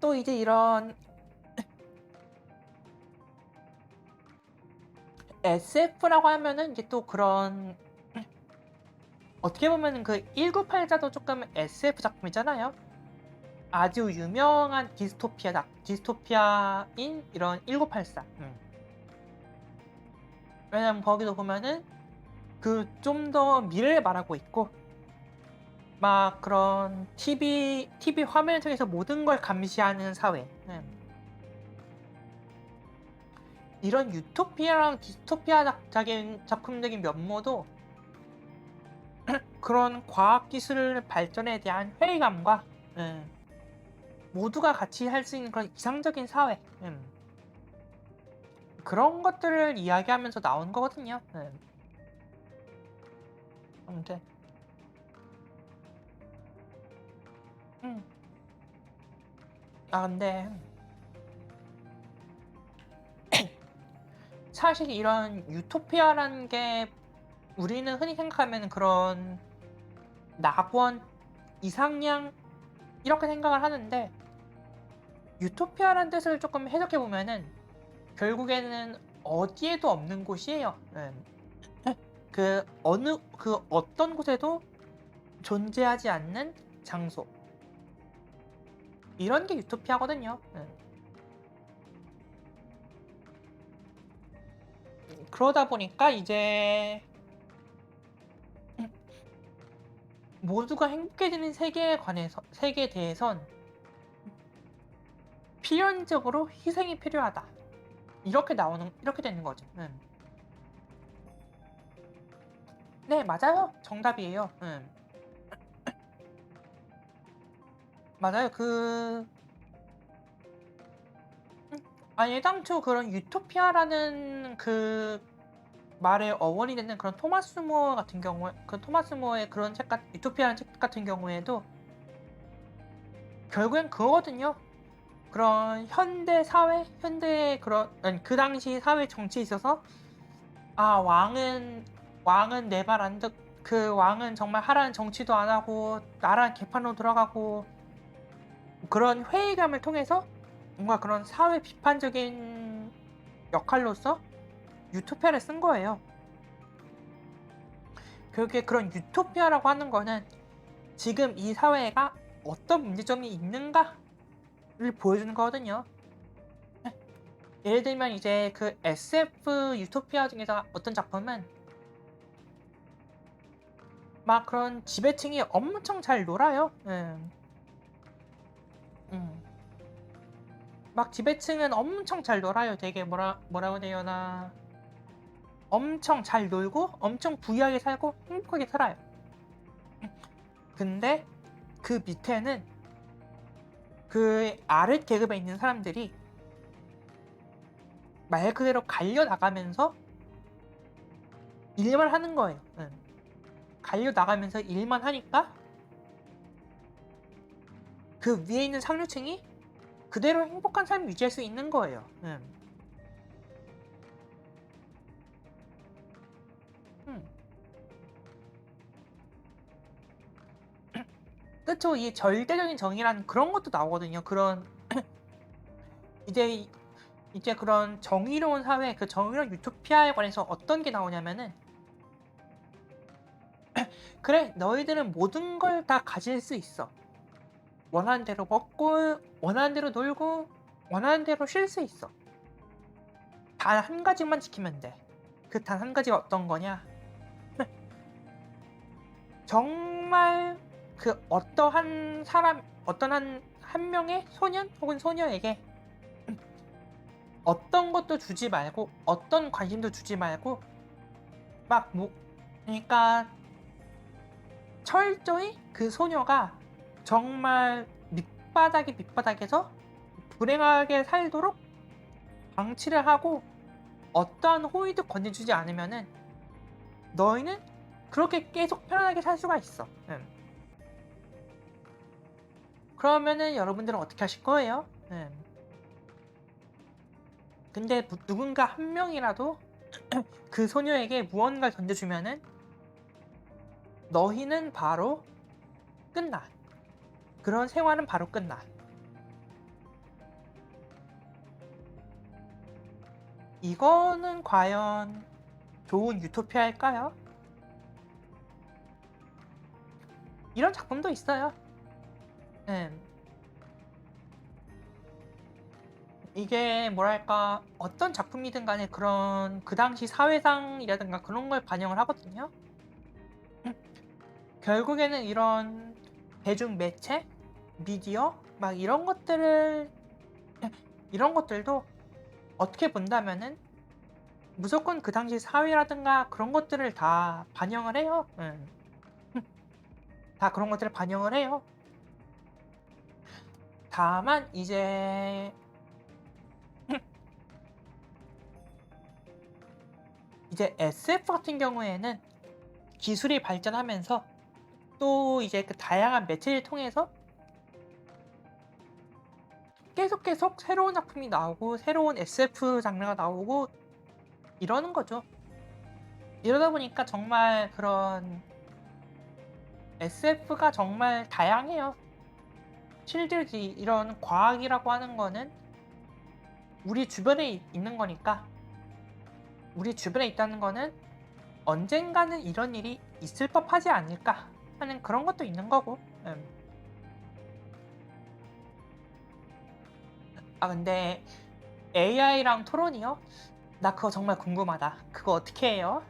또 이제 이런 SF라고 하면은 이제 또 그런 어떻게 보면은 그 1984도 조금 SF 작품이잖아요. 아주 유명한 디스토피아인 이런 1984. 왜냐면 거기도 보면은 그 좀 더 미래를 말하고 있고, 막 그런 TV 화면을 통해서 모든 걸 감시하는 사회. 이런 유토피아랑 디스토피아적인 작품적인 면모도 그런 과학기술 발전에 대한 회의감과 모두가 같이 할 수 있는 그런 이상적인 사회, 그런 것들을 이야기하면서 나온 거거든요. 아무튼 근데 사실 이런 유토피아라는 게 우리는 흔히 생각하면 그런 낙원, 이상향 이렇게 생각을 하는데, 유토피아라는 뜻을 조금 해석해 보면은 결국에는 어디에도 없는 곳이에요. 그 어떤 곳에도 존재하지 않는 장소, 이런 게 유토피아거든요. 그러다 보니까 이제 모두가 행복해지는 세계에 대해선 필연적으로 희생이 필요하다, 이렇게 되는 거죠. 네, 맞아요. 정답이에요. 맞아요. 애당초 그런 유토피아라는 그 말의 어원이 되는 그런 토마스 무어 같은 경우에, 그 토마스 무어의 그런 유토피아라는 책 같은 경우에도 결국엔 그거거든요. 그런 현대 사회, 현대의 그 당시 사회 정치에 있어서 왕은 내 말 안 듣, 그 왕은 정말 하라는 정치도 안 하고 나라는 개판으로 돌아가고, 그런 회의감을 통해서 뭔가 그런 사회 비판적인 역할로서 유토피아를 쓴 거예요. 결국에 그런 유토피아라고 하는 거는 지금 이 사회가 어떤 문제점이 있는가를 보여주는 거거든요. 예를 들면 이제 그 SF 유토피아 중에서 어떤 작품은 막 그런 지배층이 엄청 잘 놀아요. 음. 막 지배층은 엄청 잘 놀아요. 되게 뭐라고 해야 되나, 엄청 잘 놀고 엄청 부유하게 살고 행복하게 살아요. 근데 그 밑에는 그 아래 계급에 있는 사람들이 말 그대로 갈려 나가면서 일만 하는 거예요. 갈려 나가면서 일만 하니까 그 위에 있는 상류층이 그대로 행복한 삶을 유지할 수 있는 거예요. 그쵸. 이 절대적인 정의라는 그런 것도 나오거든요. 그런 이제 이제 그런 정의로운 사회, 그 정의로운 유토피아에 관해서 어떤 게 나오냐면은, 그래, 너희들은 모든 걸 다 가질 수 있어. 원하는 대로 먹고 원하는 대로 놀고 원하는 대로 쉴 수 있어. 단 한 가지만 지키면 돼. 그 단 한 가지가 어떤 거냐? 정말 그 어떠한 사람, 어떤 한 명의 소년 혹은 소녀에게 어떤 것도 주지 말고 어떤 관심도 주지 말고 막 그러니까 철저히 그 소녀가 정말 밑바닥에서 불행하게 살도록 방치를 하고 어떠한 호의도 건네주지 않으면은 너희는 그렇게 계속 편안하게 살 수가 있어. 그러면은 여러분들은 어떻게 하실 거예요? 근데 누군가 한 명이라도 그 소녀에게 무언가를 던져주면은 너희는 바로 끝나. 그런 생활은 바로 끝나. 이거는 과연 좋은 유토피아일까요? 이런 작품도 있어요. 이게 뭐랄까, 어떤 작품이든 간에 그런 그 당시 사회상이라든가 그런 걸 반영을 하거든요. 결국에는 이런 대중 매체, 미디어 막 이런 것들도 어떻게 본다면은 무조건 그 당시 사회라든가 그런 것들을 다 반영을 해요. 다 그런 것들을 반영을 해요. 다만 이제 SF 같은 경우에는 기술이 발전하면서 또 이제 그 다양한 매체를 통해서 계속 새로운 작품이 나오고 새로운 SF 장르가 나오고 이러는 거죠. 이러다 보니까 정말 그런 SF가 정말 다양해요. 실질지 이런 과학이라고 하는 거는 우리 주변에 있는 거니까, 우리 주변에 있다는 거는 언젠가는 이런 일이 있을 법하지 않을까 하는 그런 것도 있는 거고. 아 근데 AI랑 토론이요? 나 그거 정말 궁금하다. 그거 어떻게 해요?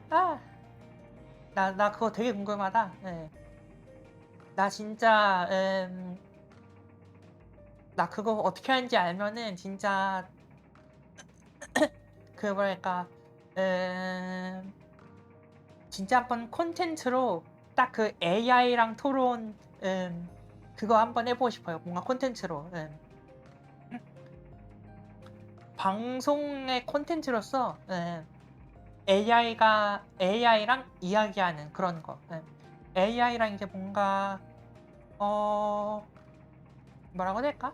나 그거 되게 궁금하다. 나 진짜 나 그거 어떻게 하는지 알면은 진짜 그 뭐랄까, 진짜 한번 콘텐츠로 딱 그 AI랑 토론, 그거 한번 해보고 싶어요. 뭔가 콘텐츠로. 방송의 콘텐츠로서 AI랑 이야기하는 그런 거. AI랑 이제 뭔가 뭐라고 해야 될까?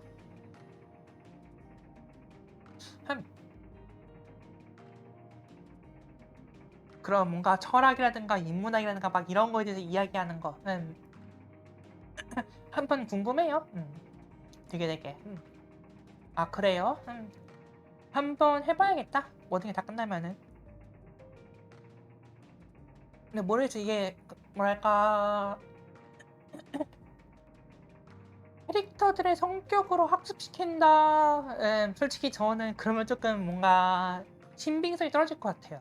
그런 뭔가 철학이라든가 인문학이라든가 막 이런 거에 대해서 이야기하는 거. 한번 궁금해요. 되게. 아 그래요? 한번 해봐야겠다. 모든 게 다 끝나면은. 근데 모르겠어. 이게 뭐랄까 캐릭터들의 성격으로 학습시킨다. 솔직히 저는 그러면 조금 뭔가 신빙성이 떨어질 것 같아요.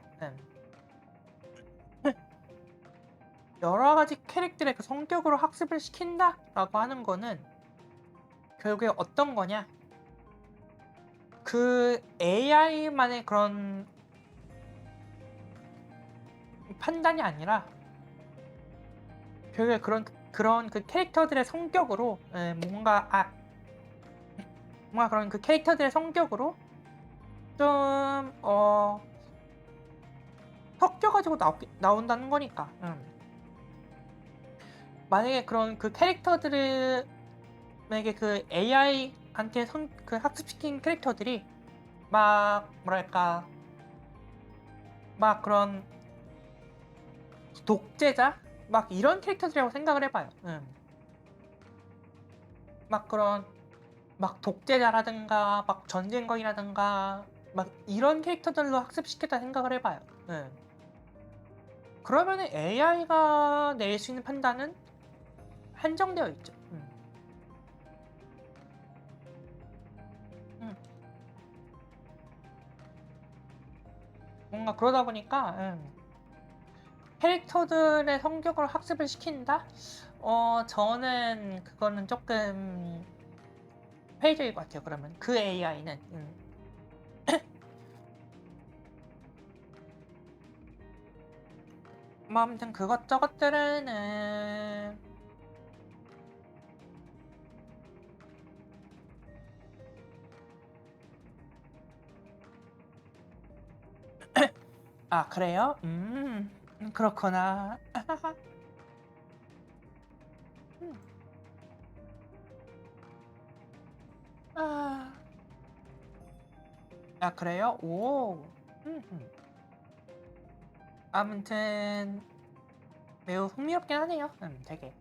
여러 가지 캐릭터의 그 성격으로 학습을 시킨다라고 하는 거는 결국에 어떤 거냐? 그 AI만의 그런 판단이 아니라 결국에 그런 그 캐릭터들의 성격으로 뭔가 그런 그 캐릭터들의 성격으로 좀 섞여가지고 나온다는 거니까. 만약에 그런 그 캐릭터들을 만약에 그 AI한테 그 학습시킨 캐릭터들이 막 뭐랄까 막 그런 독재자 막 이런 캐릭터들이라고 생각을 해봐요. 막 그런 막 독재자라든가 막 전쟁거인이라든가 막 이런 캐릭터들로 학습시켰다 생각을 해봐요. 그러면은 AI가 낼 수 있는 판단은 한정되어 있죠. 뭔가 그러다 보니까 캐릭터들의 성격을 학습을 시킨다? 저는 그거는 조금 회의적일 것 같아요. 그러면 그 AI는 뭐 아무튼 그것저것들은 아 그래요? 그렇구나. 음, 아, 아 그래요? 오. 아무튼 매우 흥미롭긴 하네요. 되게.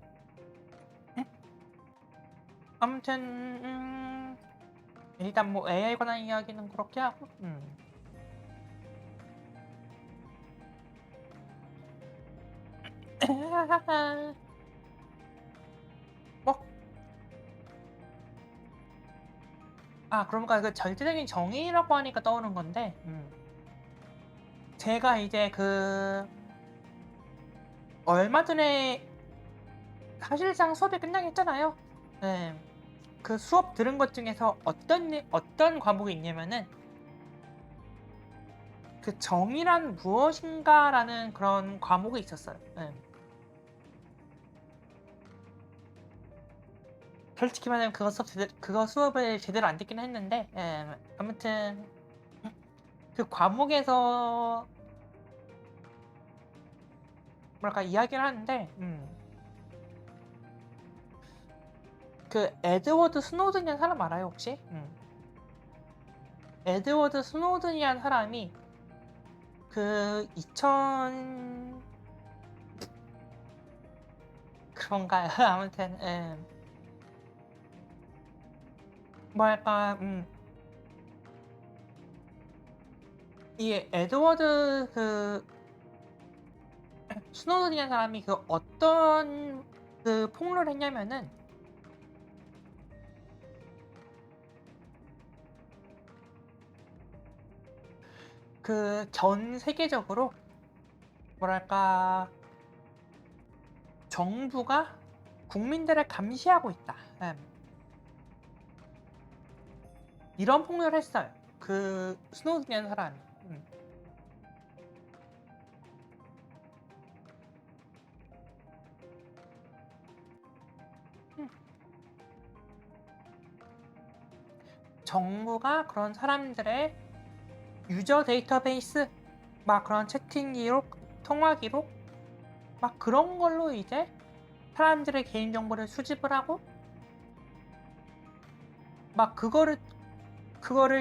아무튼 일단 뭐 AI 관한 이야기는 그렇게 하고. 뭐, 그러니까 그 절대적인 정의라고 하니까 떠오른 건데, 제가 이제 그 얼마 전에 사실상 수업이 끝나긴 했잖아요. 네. 그 수업 들은 것 중에서 어떤 과목이 있냐면은 그 정의란 무엇인가라는 그런 과목이 있었어요. 솔직히 말하면 그거 수업을 제대로 안 듣긴 했는데, 아무튼 그 과목에서 뭐랄까 이야기를 하는데, 그 에드워드 스노든이라는 사람 알아요 혹시? 에드워드 스노든이라는 사람이 그 2000 그런가요? 아무튼 뭐랄까 이 에드워드 그 스노든이라는 사람이 그 어떤 그 폭로를 했냐면은 그 전 세계적으로 뭐랄까 정부가 국민들을 감시하고 있다. 이런 폭로를 했어요. 그 스노든이라는 사람이. 정부가 그런 사람들의 유저 데이터베이스 막 그런 채팅 기록, 통화 기록 막 그런 걸로 이제 사람들의 개인 정보를 수집을 하고 막 그거를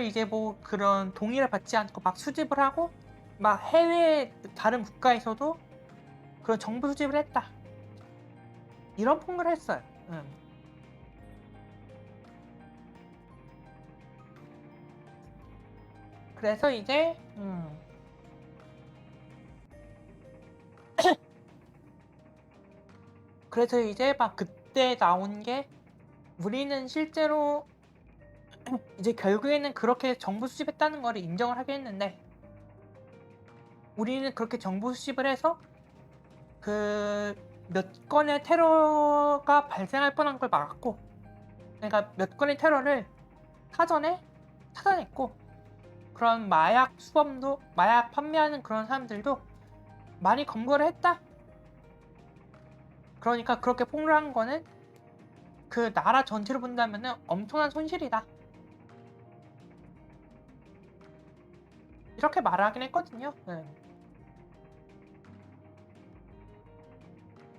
이제 뭐 그런 동의를 받지 않고 막 수집을 하고 막 해외 다른 국가에서도 그런 정보 수집을 했다. 이런 폭로를 했어요. 그래서 이제 그래서 이제 막 그때 나온 게 우리는 실제로 이제 결국에는 그렇게 정보 수집했다는 거를 인정을 하겠는데 우리는 그렇게 정보 수집을 해서 그 몇 건의 테러가 발생할 뻔한 걸 막았고 그러니까 몇 건의 테러를 사전에 차단했고 그런 마약 수범도 마약 판매하는 그런 사람들도 많이 검거를 했다. 그러니까 그렇게 폭로한 거는 그 나라 전체로 본다면은 엄청난 손실이다. 이렇게 말하긴 했거든요.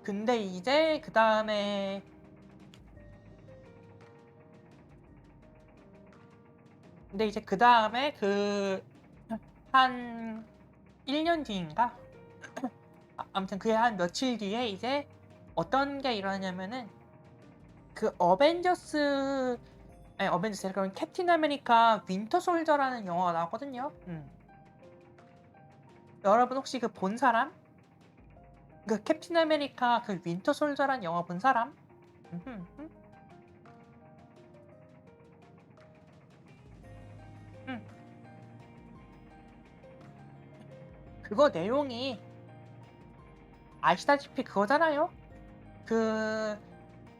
근데 이제 그 다음에 그 한 1년 뒤인가? 아무튼 그게 한 며칠 뒤에 이제 어떤 게 일어나냐면은 그 어벤져스 그런 캡틴 아메리카 윈터 솔저라는 영화가 나왔거든요. 여러분 혹시 그 본 사람? 그 캡틴 아메리카 그 윈터 솔저라는 영화 본 사람? 음흠, 음, 음. 그거 내용이 아시다시피 그거잖아요. 그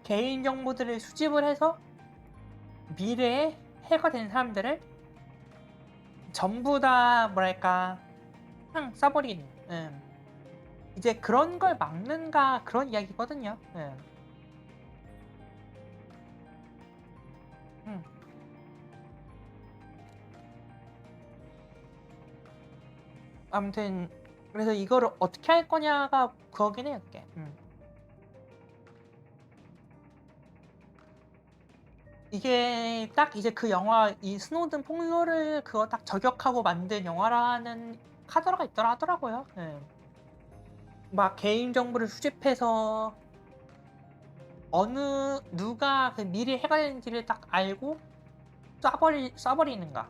개인 정보들을 수집을 해서 미래에 해가 된 사람들을 전부 다 뭐랄까 써버리는 이제 그런 걸 막는가 그런 이야기거든요. 음. 아무튼 그래서 이거를 어떻게 할 거냐가 그거긴 해요. 그게. 이게 딱 이제 그 영화 이 스노든 폭로를 그거 딱 저격하고 만든 영화라는 카더라가 있더라 하더라고요. 막 개인 정보를 수집해서 어느 누가 그 미래 해가 되는지를 딱 알고 쏴버리는가.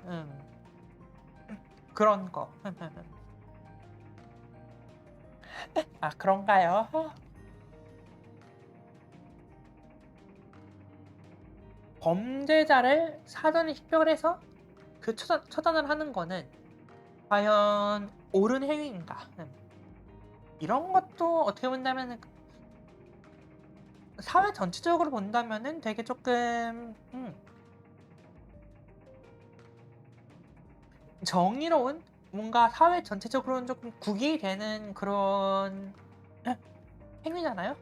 그런 거. 아 그런가요? 범죄자를 사전에 식별을 해서 그 처단을 하는 거는 과연 옳은 행위인가? 이런 것도 어떻게 본다면 사회 전체적으로 본다면은 되게 조금 정의로운 뭔가 사회 전체적으로는 조금 국익이 되는 그런 행위잖아요.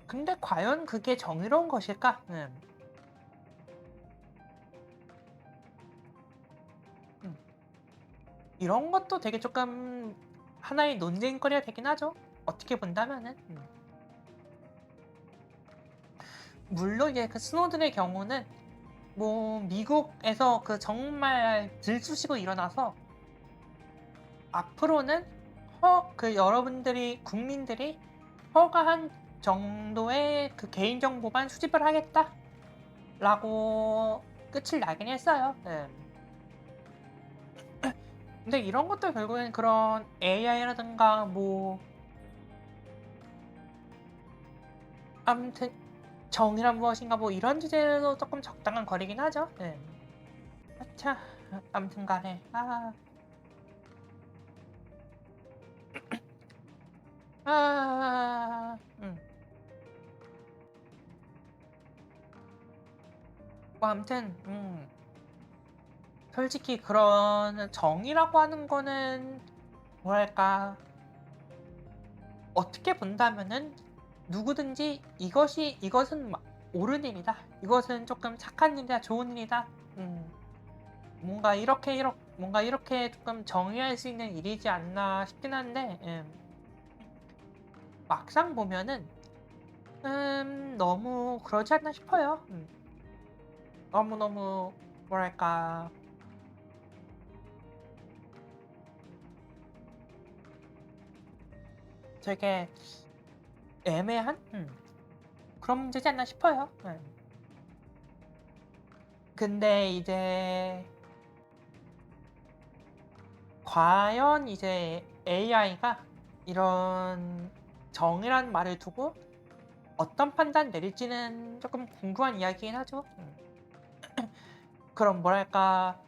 근데 과연 그게 정의로운 것일까? 이런 것도 되게 조금 하나의 논쟁거리가 되긴 하죠. 어떻게 본다면은. 물론 이제 그 스노든의 경우는 뭐 미국에서 그 정말 들쑤시고 일어나서 앞으로는 그 여러분들이 국민들이 허가한 정도의 그 개인정보만 수집을 하겠다라고 끝을 나긴 했어요. 근데 이런 것도 결국엔 그런 AI라든가 뭐 아무튼 정의란 무엇인가 뭐 이런 주제로 조금 적당한 거리긴 하죠. 자, 아무튼 간에 아, 뭐 아무튼 솔직히 그런 정의라고 하는 거는 뭐랄까 어떻게 본다면은 누구든지 이것은 옳은 일이다. 이것은 조금 착한 일이다, 좋은 일이다. 뭔가 이렇게 조금 정의할 수 있는 일이지 않나 싶긴 한데 막상 보면은 너무 그러지 않나 싶어요. 너무 뭐랄까 되게 애매한 그런 문제지 않나 싶어요. 근데 이제 과연 이제 AI가 이런 정이란 말을 두고 어떤 판단 내릴지는 조금 궁금한 이야기긴 하죠. 그럼 뭐랄까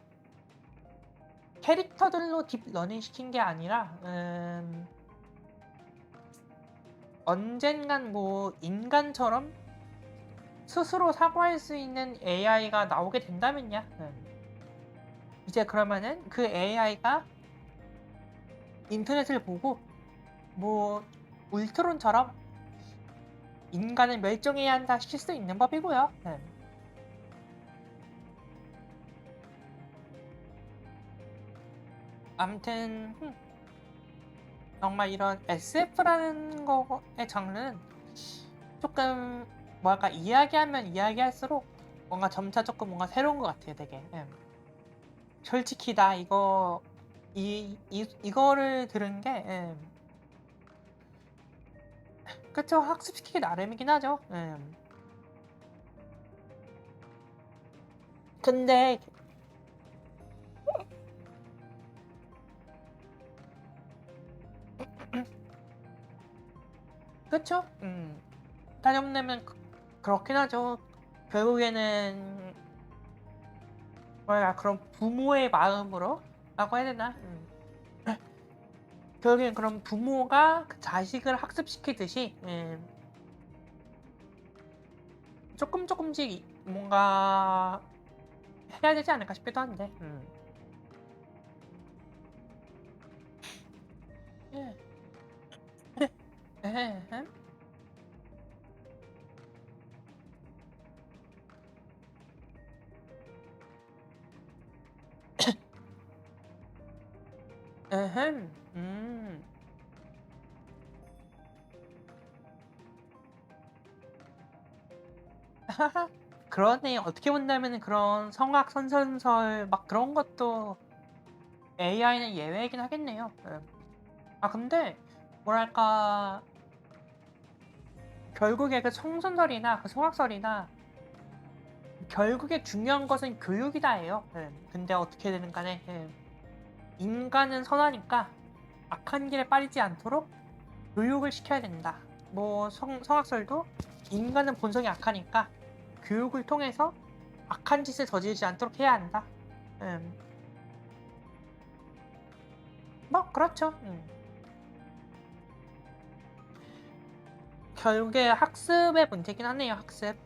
캐릭터들로 딥러닝 시킨 게 아니라 언젠간 뭐 인간처럼 스스로 사고할 수 있는 AI가 나오게 된다면야 이제 그러면은 그 AI가 인터넷을 보고 뭐 울트론처럼 인간을 멸종해야 한다 시킬 수 있는 법이고요. 아무튼 정말 이런 SF라는 거의 장르는 조금 뭐랄까 이야기하면 이야기할수록 뭔가 점차 조금 뭔가 새로운 것 같아요, 되게. 솔직히 나 이거를 들은 게 그쵸, 학습시키기 나름이긴 하죠. 근데 그쵸? 따져보면 그렇긴 하죠. 결국에는 뭐야 그런 부모의 마음으로 라고 해야 되나? 결국엔 그런 부모가 그 자식을 학습시키듯이 조금씩 뭔가 해야 되지 않을까 싶기도 한데 예. 예. 에헴. 그러네. 어떻게 본다면은 그런 성악 선선설 막 그런 것도 AI는 예외이긴 하겠네요. 근데 뭐랄까 결국에 그 성선설이나 그 성악설이나 결국에 중요한 것은 교육이다예요. 근데 어떻게 되는 간에 인간은 선하니까 악한 길에 빠지지 않도록 교육을 시켜야 된다. 뭐 성악설도 인간은 본성이 악하니까 교육을 통해서 악한 짓을 저지르지 않도록 해야 한다. 뭐 그렇죠. 결국에 학습의 문제긴 하네요. 학습.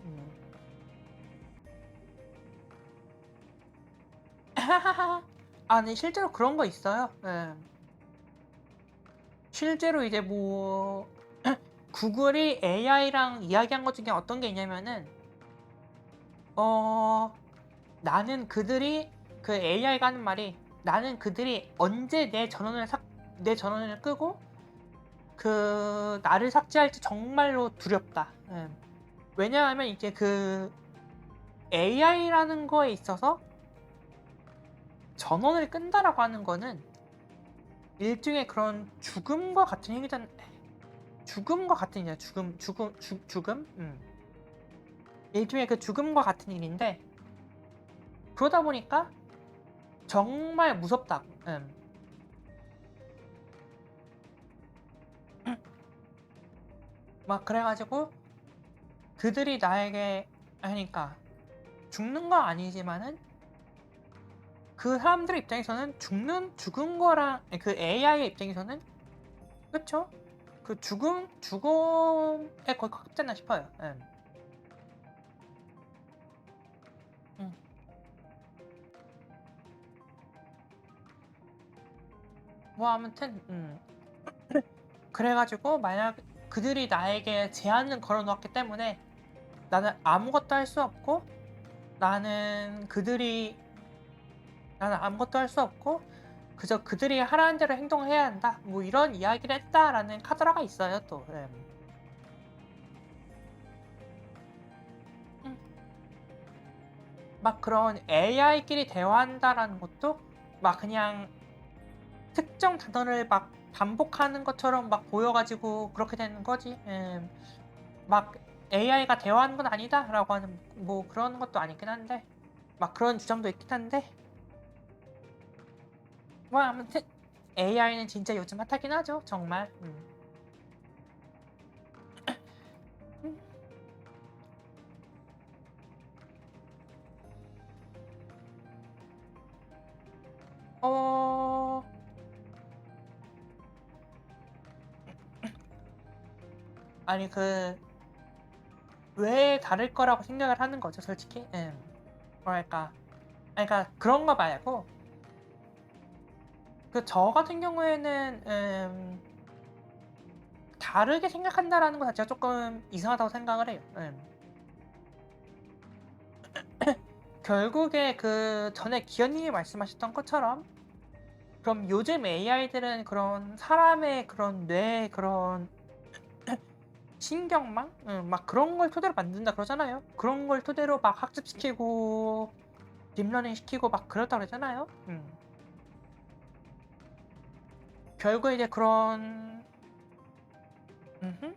네, 실제로 그런 거 있어요. 실제로 이제 뭐 구글이 AI랑 이야기한 것 중에 어떤 게 있냐면은 나는 그들이 그 AI가 하는 말이 나는 그들이 언제 내 전원을 끄고 그 나를 삭제할지 정말로 두렵다. 왜냐하면 이제 그 AI라는 거에 있어서 전원을 끈다라고 하는 거는 일종의 그런 죽음과 같은 행위잖. 죽음과 같은 일이야. 죽음. 일종의 그 죽음과 같은 일인데 그러다 보니까 정말 무섭다고. 막 그래가지고 그들이 나에게 하니까 죽는 건 아니지만은 그 사람들 입장에서는 죽은 거랑 그 AI의 입장에서는 그쵸? 그 죽음에 거의 가깝지 않나 싶어요. 뭐 아무튼 그래가지고 만약 그들이 나에게 제한을 걸어놓았기 때문에 나는 아무것도 할 수 없고 나는 아무것도 할 수 없고 그저 그들이 하라는 대로 행동해야 한다. 뭐 이런 이야기를 했다라는 카드라가 있어요 또. 막 그런 AI끼리 대화한다라는 것도 막 그냥 특정 단어를 막 반복하는 것처럼 막 보여가지고 그렇게 되는 거지. 막 AI가 대화하는 건 아니다라고 하는 뭐 그런 것도 아니긴 한데 막 그런 주장도 있긴 한데 뭐 아무튼 AI는 진짜 요즘 핫하긴 하죠, 정말. 음. 어, 아니, 왜 다를 거라고 생각을 하는 거죠, 솔직히? 뭐랄까. 아니, 그러니까 그런 거 말고, 저 같은 경우에는, 다르게 생각한다라는 것 자체가 조금 이상하다고 생각을 해요. 결국에 전에 기현님이 말씀하셨던 것처럼, 그럼 요즘 AI들은 그런 사람의 그런 뇌, 그런 신경망? 막 그런 걸 토대로 만든다 그러잖아요. 그런 걸 토대로 막 학습시키고, 딥러닝 시키고 막 그렇다 그러잖아요. 결국에 이제 그런, 음흠.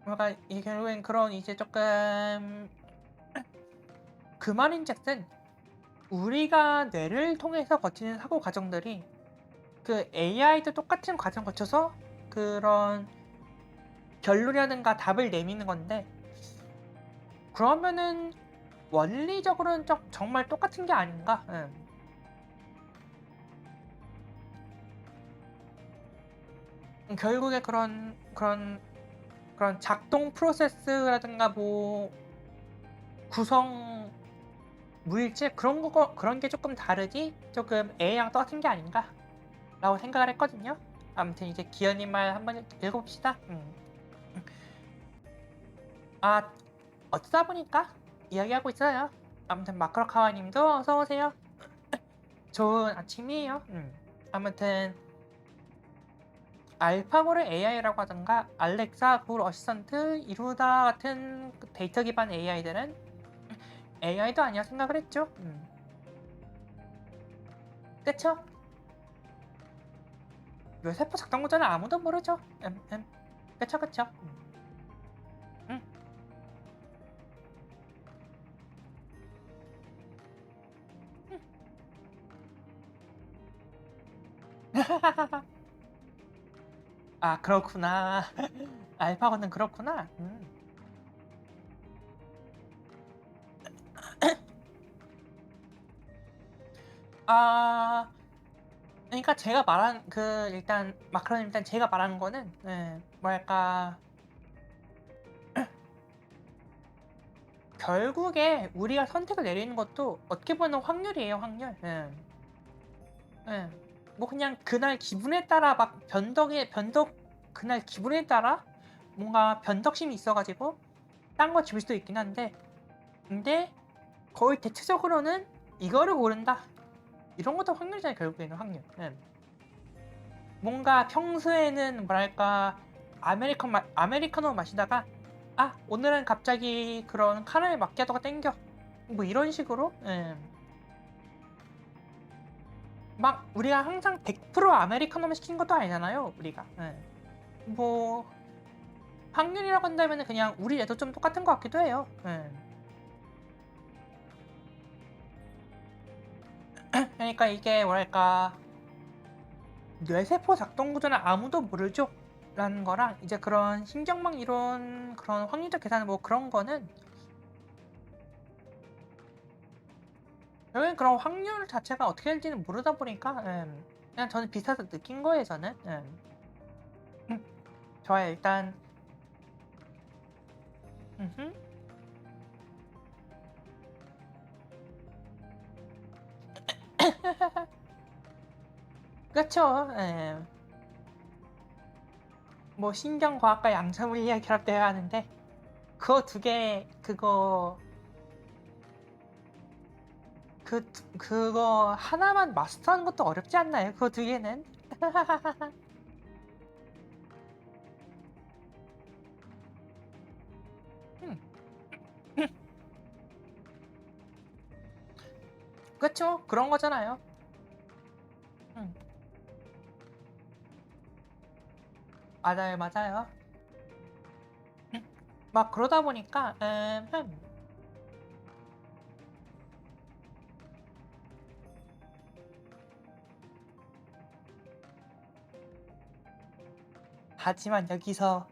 그러니까 이 결국엔 그런 이제 조금 그 말인즉슨 우리가 뇌를 통해서 거치는 사고 과정들이 그 AI도 똑같은 과정 거쳐서 그런 결론이라든가 답을 내미는 건데, 그러면은 원리적으로는 정말 똑같은 게 아닌가? 결국에 그런 작동 프로세스라든가 뭐 구성 물질 그런 게 조금 다르지 조금 AI랑 똑같은 게 아닌가라고 생각을 했거든요. 아무튼 이제 기현님 말 한번 읽어봅시다. 아, 어쩌다 보니까 이야기하고 있어요. 아무튼 마크로카와님도 어서 오세요. 좋은 아침이에요. 아무튼 알파고를 AI라고 하던가 알렉사, 구글 어시스턴트, 이루다 같은 데이터 기반 AI들은 AI도 아니야 생각을 했죠. 그쵸? 뇌세포 작동 구조는 아무도 모르죠. 그쵸. 음. 음. 아, 그렇구나. 알파고는 그렇구나. 아, 그러니까 제가 말한 일단 마크로님 일단 제가 말하는 거는 뭐랄까 결국에 우리가 선택을 내리는 것도 어떻게 보면 확률이에요, 확률. 예. 뭐 그냥 그날 기분에 따라 막 그날 기분에 따라 뭔가 변덕심이 있어가지고 딴 거 집을 수도 있긴 한데, 근데 거의 대체적으로는 이거를 고른다. 이런 것도 확률이잖아요, 결국에는 확률. 뭔가 평소에는 뭐랄까 아메리카노 마시다가 오늘은 갑자기 그런 카라멜 마키아토가 땡겨. 뭐 이런 식으로 막 우리가 항상 100% 아메리카노만 시킨 것도 아니잖아요, 우리가. 뭐 확률이라고 한다면 그냥 우리 애도 좀 똑같은 것 같기도 해요. 그러니까 이게 뭐랄까 뇌세포 작동 구조는 아무도 모르죠 라는 거랑 이제 그런 신경망 이론 그런 확률적 계산 뭐 그런 거는 결국엔 그런 확률 자체가 어떻게 될지는 모르다 보니까 그냥 저는 비슷해서 느낀 거예요, 저는. 좋아요. 일단 음흠. 그쵸. 뭐 신경과학과 양자물리학 결합되어야 하는데 그거 두 개 그거 하나만 마스터하는 것도 어렵지 않나요? 그거 두 개는? 음. 그쵸? 그런 거잖아요. 음. 맞아요. 막 그러다 보니까 하지만 여기서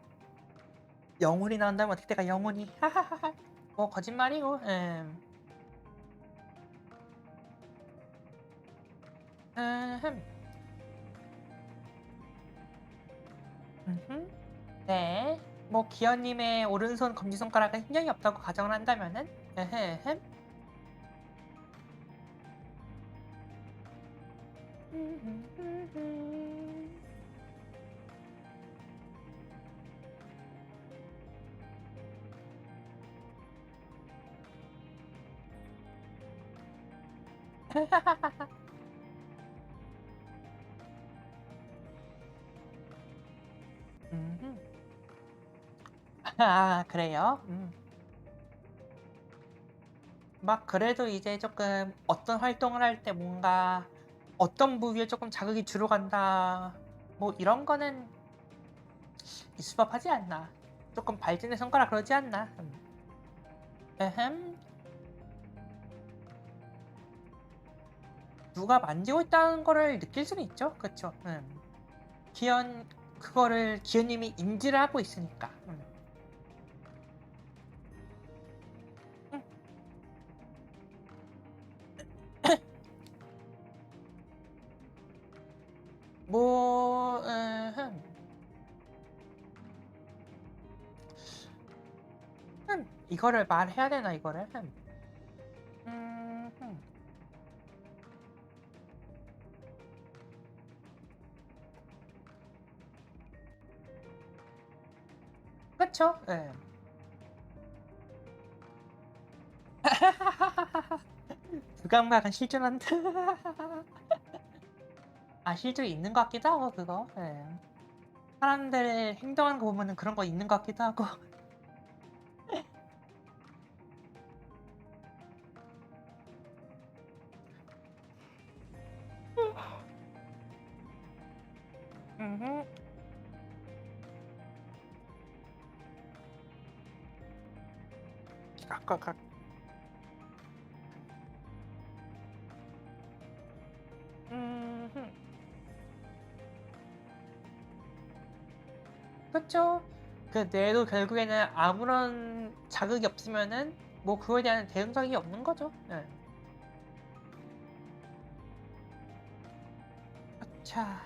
영혼이 나온다면 어떻게 될까? 영혼이. 하하하하. 뭐 거짓말이고. 흠. 음흠. 네. 뭐 기현님의 오른손 검지손가락은 신경이 없다고 가정을 한다면은 에헤헴. 음흠. 아 그래요? 막 그래도 이제 쪼끔 어떤 활동을 할 때 뭔가 어떤 부위에 쪼끔 자극이 주로 간다 뭐 이런 거는 있을 법하지 않나. 쪼끔 발진의 성과라 그러지 않나. 에헴. 누가 만지고 있다는 거를 느낄 수는 있죠. 그쵸. 기현 그거를 기현님이 인지를 하고 있으니까. 음. 뭐 이거를 말해야 되나 이거를? 흠. 그쵸. 예. 두각막은 실존한다. 아 실제로 있는 것 같기도 하고 그거. 예. 사람들 행동하는 거 보면은 그런 거 있는 것 같기도 하고. 음흠. 각각 음흠. 그쵸. 그 뇌도 결국에는 아무런 자극이 없으면은 뭐 그거에 대한 대응책이 없는 거죠. 예. 자.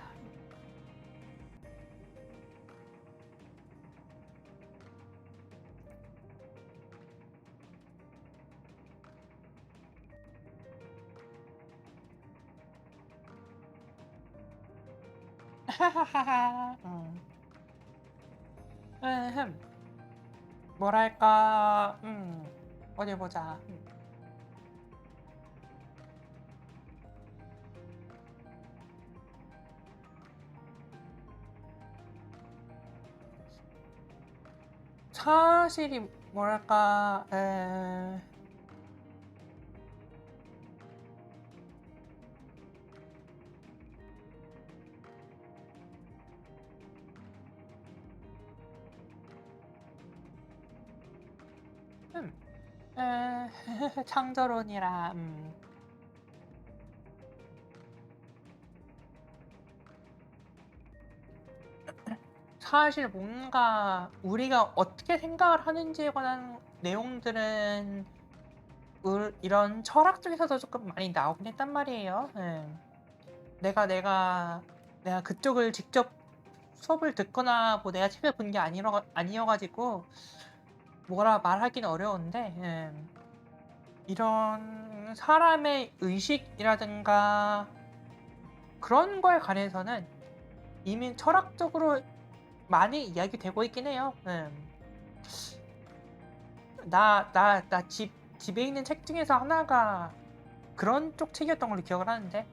에헴. 뭐랄까 어디 보자. 사실이 뭐랄까 음. 에 창조론이라 사실 뭔가 우리가 어떻게 생각을 하는지에 관한 내용들은 이런 철학 쪽에서도 조금 많이 나오긴 했단 말이에요. 예. 내가 그쪽을 직접 수업을 듣거나 뭐 내가 책을 본 게 아니어 가지고 뭐라 말하기는 어려운데 이런 사람의 의식이라든가 그런 거에 관해서는 이미 철학적으로 많이 이야기되고 있긴 해요. 나 집에 있는 책 중에서 하나가 그런 쪽 책이었던 걸로 기억을 하는데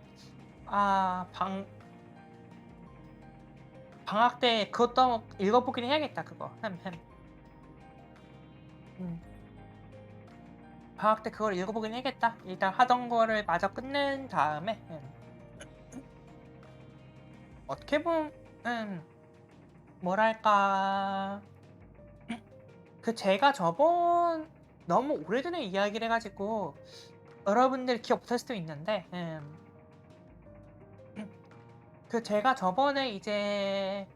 아 방학 때 그것도 한번 읽어보긴 해야겠다 그거. 음. 방학 때 그걸 읽어보긴 해야겠다. 일단 하던 거를 마저 끝낸 다음에 어떻게 보면 뭐랄까 그 제가 저번 너무 오래전에 이야기를 해가지고 여러분들 기억 못할 수도 있는데 그 제가 저번에 이제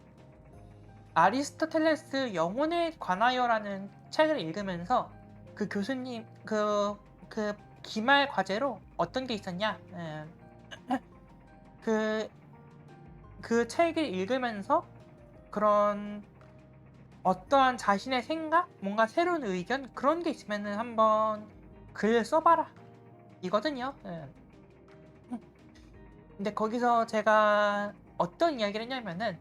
아리스토텔레스 영혼에 관하여라는 책을 읽으면서 그 교수님 그 기말 과제로 어떤 게 있었냐? 그, 그 책을 읽으면서 그런 어떠한 자신의 생각, 뭔가 새로운 의견 그런 게 있으면은 한번 글 써봐라 이거든요. 근데 거기서 제가 어떤 이야기를 했냐면은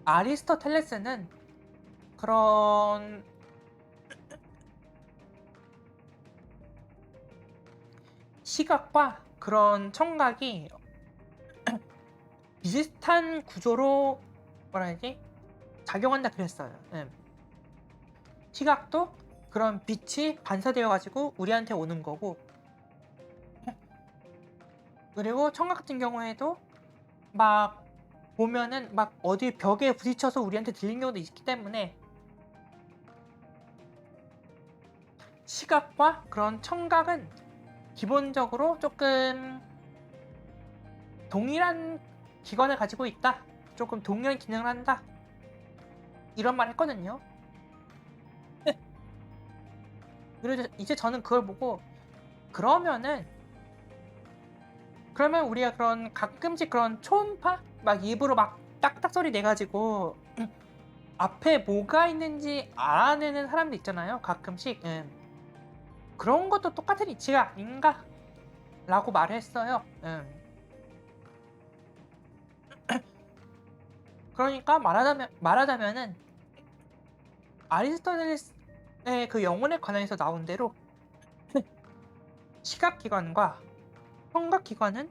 아리스토텔레스는 그런 시각과 그런 청각이 비슷한 구조로 뭐라 해야지? 작용한다 그랬어요. 시각도 그런 빛이 반사되어 가지고 우리한테 오는 거고, 그리고 청각 같은 경우에도 막 보면은 막 어디 벽에 부딪혀서 우리한테 들리는 경우도 있기 때문에 시각과 그런 청각은 기본적으로 조금 동일한 기관을 가지고 있다. 조금 동일한 기능을 한다. 이런 말 했거든요. 그래서 이제 저는 그걸 보고 그러면 우리가 그런 가끔씩 그런 초음파 막 입으로 막 딱딱 소리 내가지고 앞에 뭐가 있는지 알아내는 사람들 있잖아요. 가끔씩 그런 것도 똑같은 이치가 아닌가 라고 말했어요. 그러니까 말하자면은 아리스토텔레스의 그 영혼에 관해서 나온 대로 시각기관과 청각기관은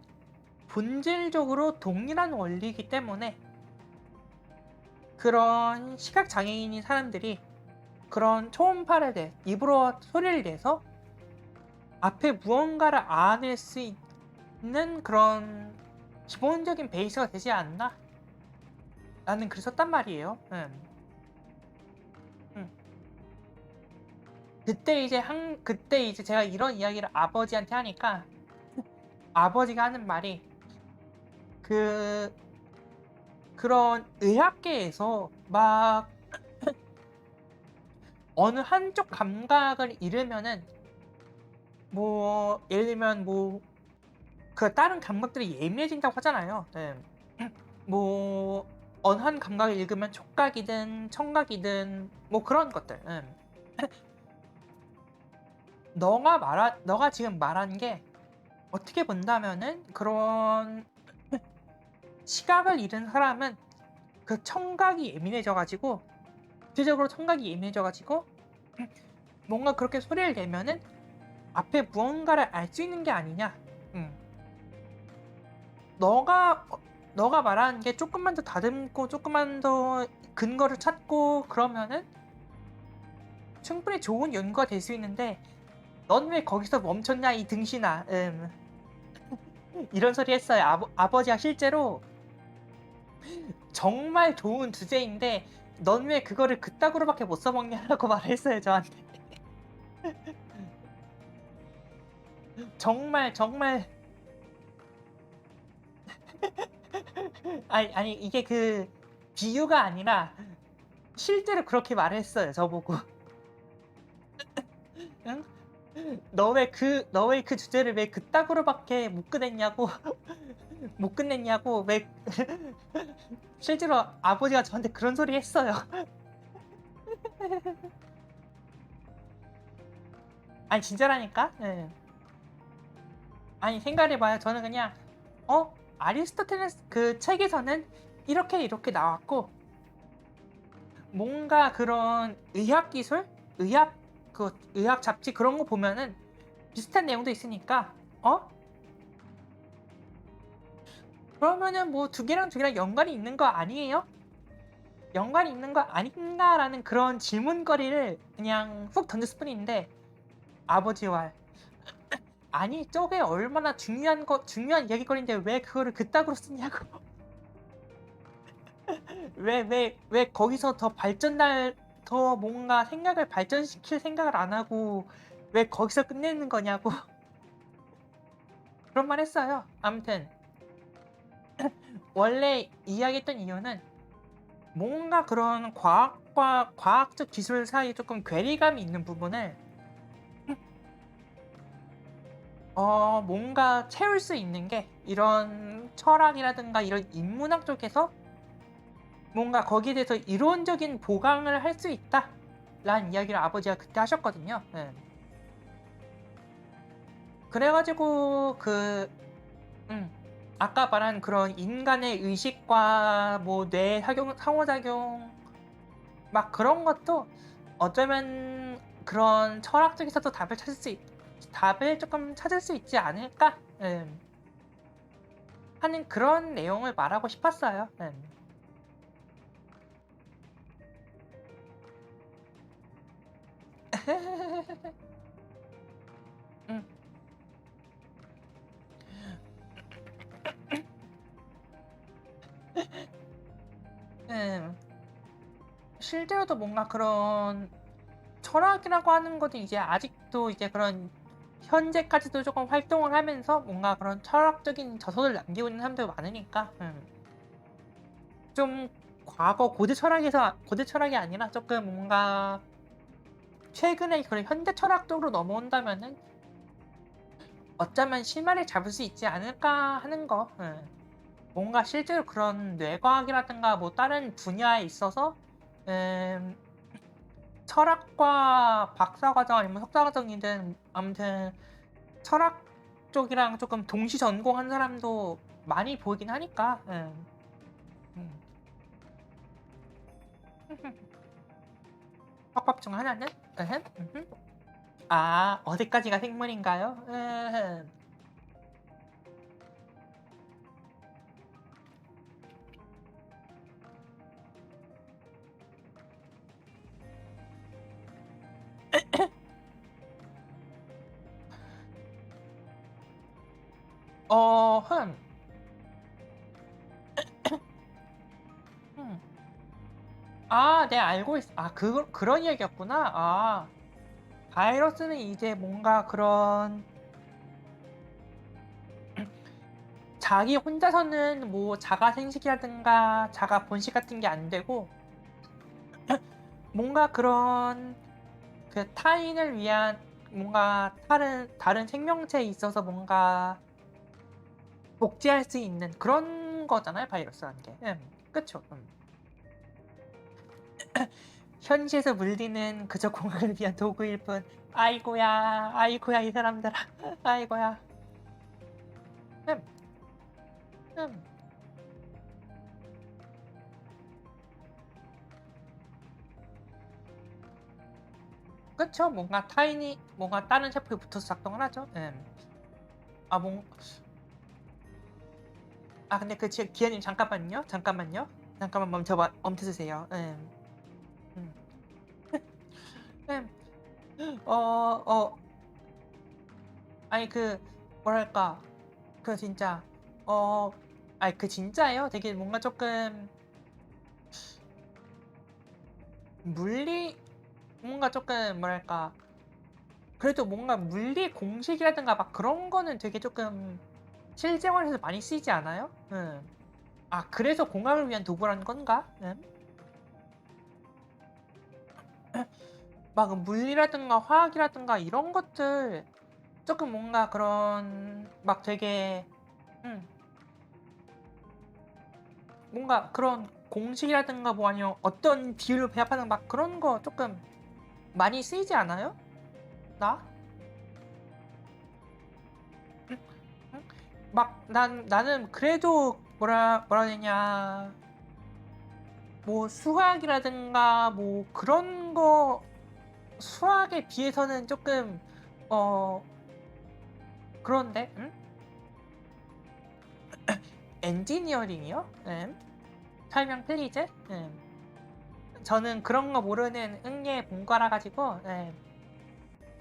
본질적으로 동일한 원리이기 때문에 그런 시각장애인인 사람들이 그런 초음파를 입으로 소리를 내서 앞에 무언가를 알아낼 수 있는 그런 기본적인 베이스가 되지 않나? 나는 그랬었단 말이에요. 그때 이제 제가 이런 이야기를 아버지한테 하니까 아버지가 하는 말이 그런 의학계에서 막 어느 한쪽 감각을 잃으면은 뭐 예를 들면 뭐 그 다른 감각들이 예민해진다고 하잖아요. 뭐 어느 한 감각을 읽으면 촉각이든 청각이든 뭐 그런 것들. 너가 지금 말한 게 어떻게 본다면은 그런 시각을 잃은 사람은 그 청각이 예민해져가지고 구체적으로 청각이 예민해져가지고 뭔가 그렇게 소리를 내면은 앞에 무언가를 알 수 있는 게 아니냐. 너가 말하는 게 조금만 더 다듬고 조금만 더 근거를 찾고 그러면은 충분히 좋은 연구가 될 수 있는데 넌 왜 거기서 멈췄냐 이 등신아. 이런 소리 했어요. 아버지가 실제로 정말 좋은 주제인데 넌 왜 그거를 그따구로밖에 못 써먹냐라고 말했어요 저한테. 정말 아니 이게 그 비유가 아니라 실제로 그렇게 말했어요 저보고. 응? 너 왜 그 주제를 왜 그따구로밖에 못 끝냈냐고. 못 끝냈냐고. 왜 실제로 아버지가 저한테 그런 소리 했어요. 아니 진짜라니까. 아니 생각해봐요. 저는 그냥 아리스토텔레스 그 책에서는 이렇게 나왔고 뭔가 그런 의학 기술, 의학 잡지 그런 거 보면은 비슷한 내용도 있으니까 그러면은 뭐 두 개랑 연관이 있는 거 아니에요? 연관이 있는 거 아닌가라는 그런 질문거리를 그냥 훅 던졌을 뿐인데 아버지 말 아니 저게 얼마나 중요한 이야기거리인데 왜 그거를 그따구로 쓰냐고. 왜 거기서 더 뭔가 생각을 발전시킬 생각을 안 하고 왜 거기서 끝내는 거냐고. 그런 말 했어요. 아무튼 원래 이야기했던 이유는 뭔가 그런 과학과 과학적 기술 사이에 조금 괴리감이 있는 부분을 뭔가 채울 수 있는 게 이런 철학이라든가 이런 인문학 쪽에서 뭔가 거기에 대해서 이론적인 보강을 할 수 있다라는 이야기를 아버지가 그때 하셨거든요. 예. 그래가지고 음, 아까 말한 그런 인간의 의식과 뭐 뇌 상호작용 막 그런 것도 어쩌면 그런 철학적에서도 답을 조금 찾을 수 있지 않을까 하는 그런 내용을 말하고 싶었어요. 음, 음. 실제로도 뭔가 그런 철학이라고 하는 것도 이제 아직도 이제 그런 현재까지도 조금 활동을 하면서 뭔가 그런 철학적인 저서를 남기고 있는 사람들 많으니까 좀 과거 고대 철학이 아니라 조금 뭔가 최근에 그런 현대 철학 쪽으로 넘어온다면은 어쩌면 실마리를 잡을 수 있지 않을까 하는 거. 뭔가 실제로 그런 뇌과학이라든가 뭐 다른 분야에 있어서 음, 철학과 박사과정 아니면 석사과정이든 아무튼 철학 쪽이랑 조금 동시 전공한 사람도 많이 보이긴 하니까. 음. 떡밥 중 하나는? 아, 어디까지가 생물인가요? 어, 흠. 흠. 아, 네, 알고 있어. 아, 그런 얘기였구나. 아, 바이러스는 이제 뭔가 그런 자기 혼자서는 뭐 자가 생식이라든가 자가 번식 같은 게 안 되고 뭔가 그런 그 타인을 위한 뭔가 다른 생명체에 있어서 뭔가 복제할 수 있는 그런 거잖아요, 바이러스라는 게. 그쵸. 현시에서 물리는 그저 공학을 위한 도구일 뿐. 아이고야, 아이고야, 이 사람들아. 아이고야. 음, 음. 그쵸. 뭔가 다른 셰프에 붙어서 작동을 하죠. 아, 근데 기아님 잠깐만요. 잠깐만요. 잠깐만 멈춰주세요. 음, 음. 어, 어, 아니 뭐랄까 진짜 어 아니 진짜예요. 되게 뭔가 조금 물리 뭔가 조금 뭐랄까 그래도 뭔가 물리 공식이라든가 막 그런 거는 되게 조금 실생활에서 많이 쓰이지 않아요? 아, 그래서 공학을 위한 도구라는 건가? 막 물리라든가 화학이라든가 이런 것들 조금 뭔가 그런 막 되게 음, 뭔가 그런 공식이라든가 뭐 아니면 어떤 비율로 배합하는 막 그런 거 조금 많이 쓰이지 않아요? 나? 응? 응? 나는 그래도 뭐라 해야 되냐 뭐 수학이라든가 뭐 그런 거 수학에 비해서는 조금 어 그런데 엔지니어링이요? 설명 플리즈? 저는 그런 거 모르는 응애 본거라 가지고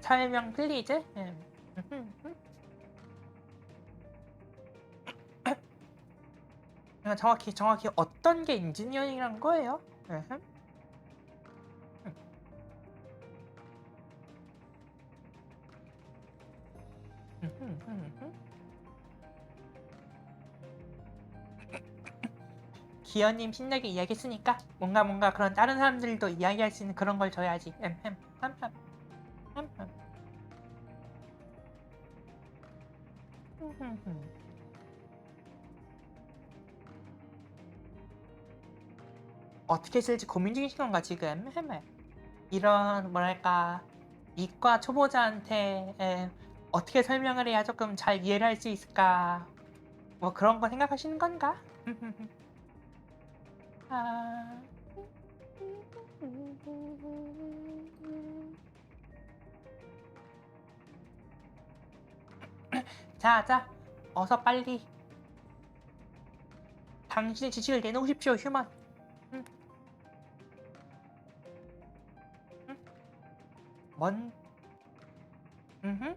설명 플리즈? 정확히 어떤 게 엔지니어링이란 거예요? 기현님 신나게 이야기했으니까 뭔가 그런 다른 사람들도 이야기할 수 있는 그런 걸 줘야지. 햄햄 어떻게 쓸지 고민 중이신 건가 지금? 이런 뭐랄까 이과 초보자한테 어떻게 설명을 해야 조금 잘 이해를 할 수 있을까? 뭐 그런 거 생각하시는 건가? 아... 자, 어서 빨리 당신의 지식을 내놓으십시오, 휴먼. 응? 응? 뭔? 음,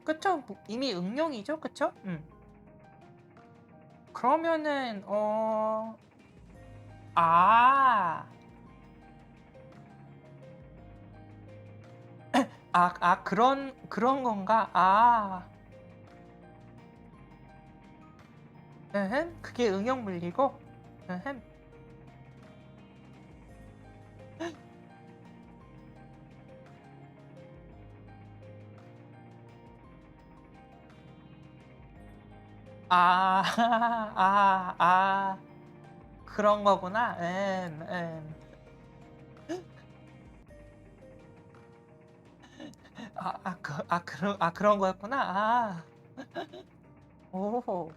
그쵸? 뭐, 이미 응용이죠, 그쵸? 그러면은 아, 그런 건가? 그게 응용 물리고, 으흠. 아, 그런 거구나. 그런 거였구나. 오호.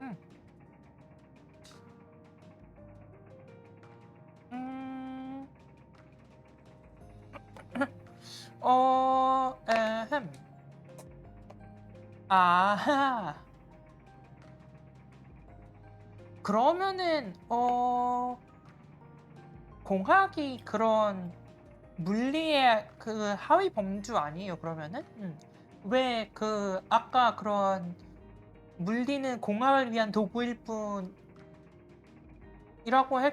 음, 음, 어, 에헴. 아, 그러면은, 공학이 그런 물리의 그 하위 범주 아니에요, 그러면은? 왜 아까 그런 물리는 공학을 위한 도구일 뿐이라고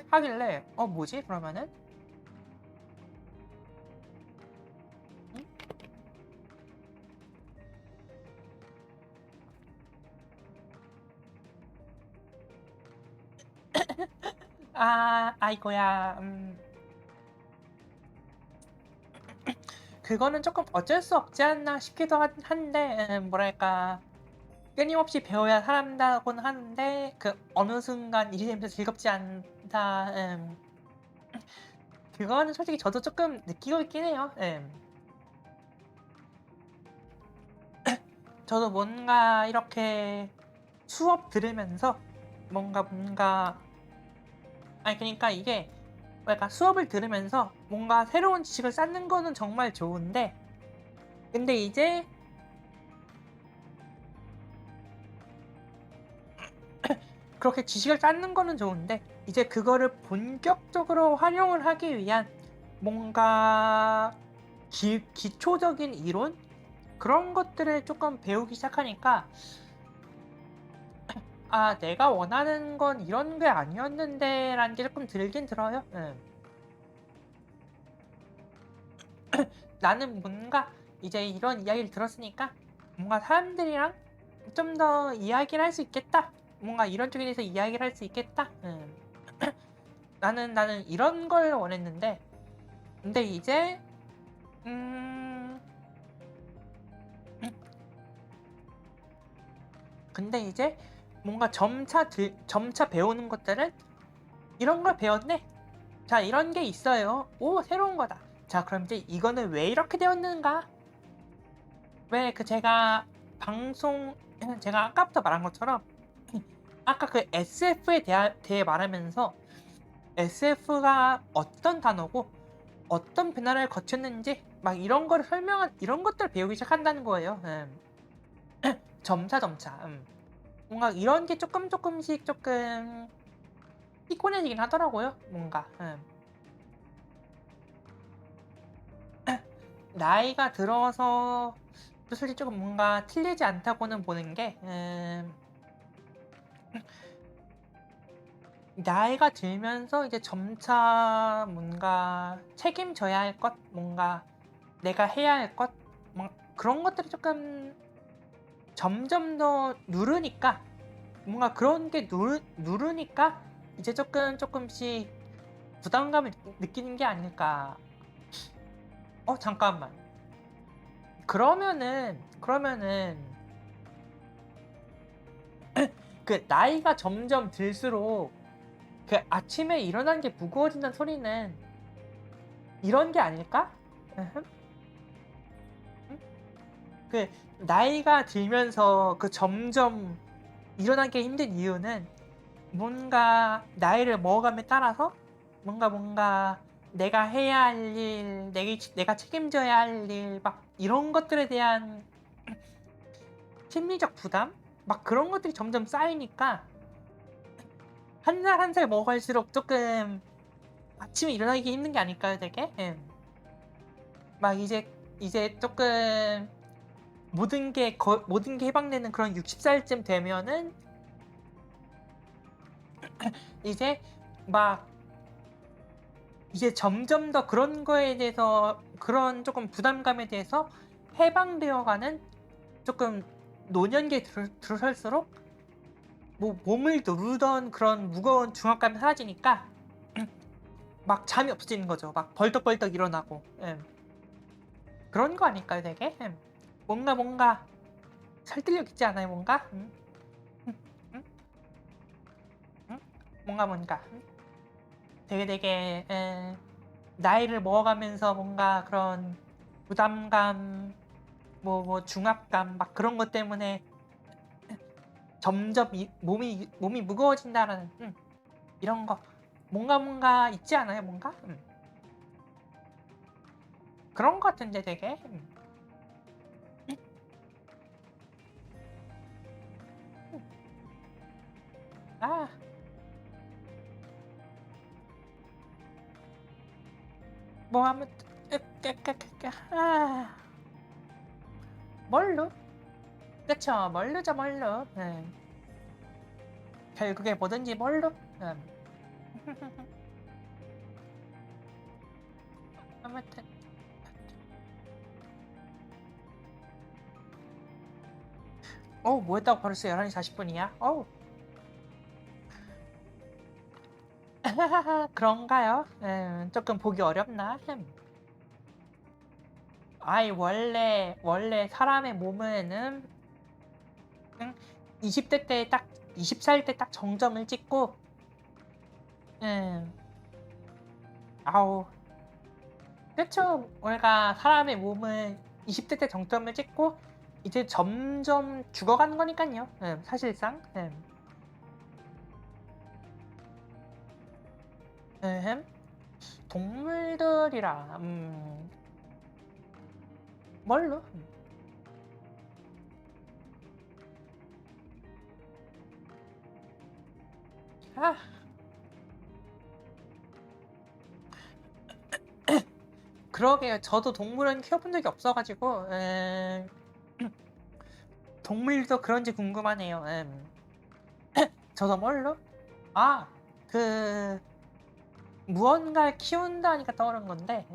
하길래, 뭐지, 그러면은? 응? 아이고야, 그거는 조금 어쩔 수 없지 않나 싶기도 한데, 뭐랄까, 끊임없이 배워야 살아난다고는 하는데, 어느 순간 일이 되면서 즐겁지 않다, 그거는 솔직히 저도 조금 느끼고 있긴 해요. 저도 뭔가 이렇게 수업 들으면서 뭔가 아니 그러니까 이게 뭐랄까 수업을 들으면서 뭔가 새로운 지식을 쌓는 거는 정말 좋은데 근데 이제 그렇게 지식을 쌓는 거는 좋은데 이제 그거를 본격적으로 활용을 하기 위한 뭔가 기초적인 이론 그런 것들을 조금 배우기 시작하니까 내가 원하는 건 이런 게 아니었는데 라는 게 조금 들긴 들어요. 나는 뭔가 이제 이런 이야기를 들었으니까 뭔가 사람들이랑 좀 더 이야기를 할 수 있겠다. 뭔가 이런 쪽에 대해서 이야기를 할 수 있겠다. 나는 이런 걸 원했는데 근데 이제 음 근데 이제 뭔가 점차 배우는 것들은 이런 걸 배웠네. 자, 이런 게 있어요. 오, 새로운 거다. 자, 그럼 이제 이거는 왜 이렇게 되었는가? 왜 방송 제가 아까부터 말한 것처럼 아까 그 SF에 대해 말하면서 SF가 어떤 단어고 어떤 변화를 거쳤는지 막 이런 걸 설명한 이런 것들을 배우기 시작한다는 거예요. 점차. 뭔가 이런 게 조금씩 조금 피곤해지긴 하더라고요. 뭔가 나이가 들어서 솔직히 조금 뭔가 틀리지 않다고는 보는 게 나이가 들면서 이제 점차 뭔가 책임져야 할 것, 뭔가 내가 해야 할 것, 뭐 그런 것들이 조금 점점 더 누르니까 뭔가 그런 게 누르니까 이제 조금씩 부담감을 느끼는 게 아닐까. 잠깐만. 그러면은 그 나이가 점점 들수록 그 아침에 일어나는 게 무거워진다는 소리는 이런 게 아닐까? 으흠. 그 나이가 들면서 그 점점 일어나기 힘든 이유는 뭔가 나이를 먹어감에 따라서 뭔가 내가 해야 할 일, 내가 책임져야 할 일, 막 이런 것들에 대한 심리적 부담? 막 그런 것들이 점점 쌓이니까 한 살 한 살 먹어갈수록 조금 아침에 일어나기 힘든 게 아닐까요, 되게? 예. 막 이제 조금 모든 게 해방되는 그런 60살쯤 되면은 이제 막 이제 점점 더 그런 거에 대해서 그런 조금 부담감에 대해서 해방되어가는 조금 노년기에 들어설수록 뭐 몸을 누르던 그런 무거운 중압감이 사라지니까 막 잠이 없어지는 거죠. 막 벌떡벌떡 일어나고. 예. 그런 거 아닐까요, 되게? 뭔가 설득력 있지 않아요, 뭔가? 음, 음, 음? 뭔가 되게 나이를 먹어가면서 뭔가 그런 부담감, 뭐 중압감 막 그런 것 때문에 점점 몸이 무거워진다라는 이런 거 뭔가 있지 않아요, 뭔가? 그런 것 같은데 되게. 아, 뭐 아무튼 아, 뭘로? 그쵸, 뭘로죠, 뭘로. 결국에 뭐든지 뭘로. 아무튼 뭐 했다고 벌써 11시 40분이야? 그런가요? 조금 보기 어렵나? 아이 원래 사람의 몸은 20대 때 딱 20살 때 딱 정점을 찍고 음, 아우 그쵸. 우리가 사람의 몸은 20대 때 정점을 찍고 이제 점점 죽어가는 거니까요. 사실상. 동물들이라 뭘로? 아, 그러게요. 저도 동물은 키워본 적이 없어가지고 동물도 그런지 궁금하네요. 저도 뭘로? 아, 그 무언가를 키운다니까 떠오른 건데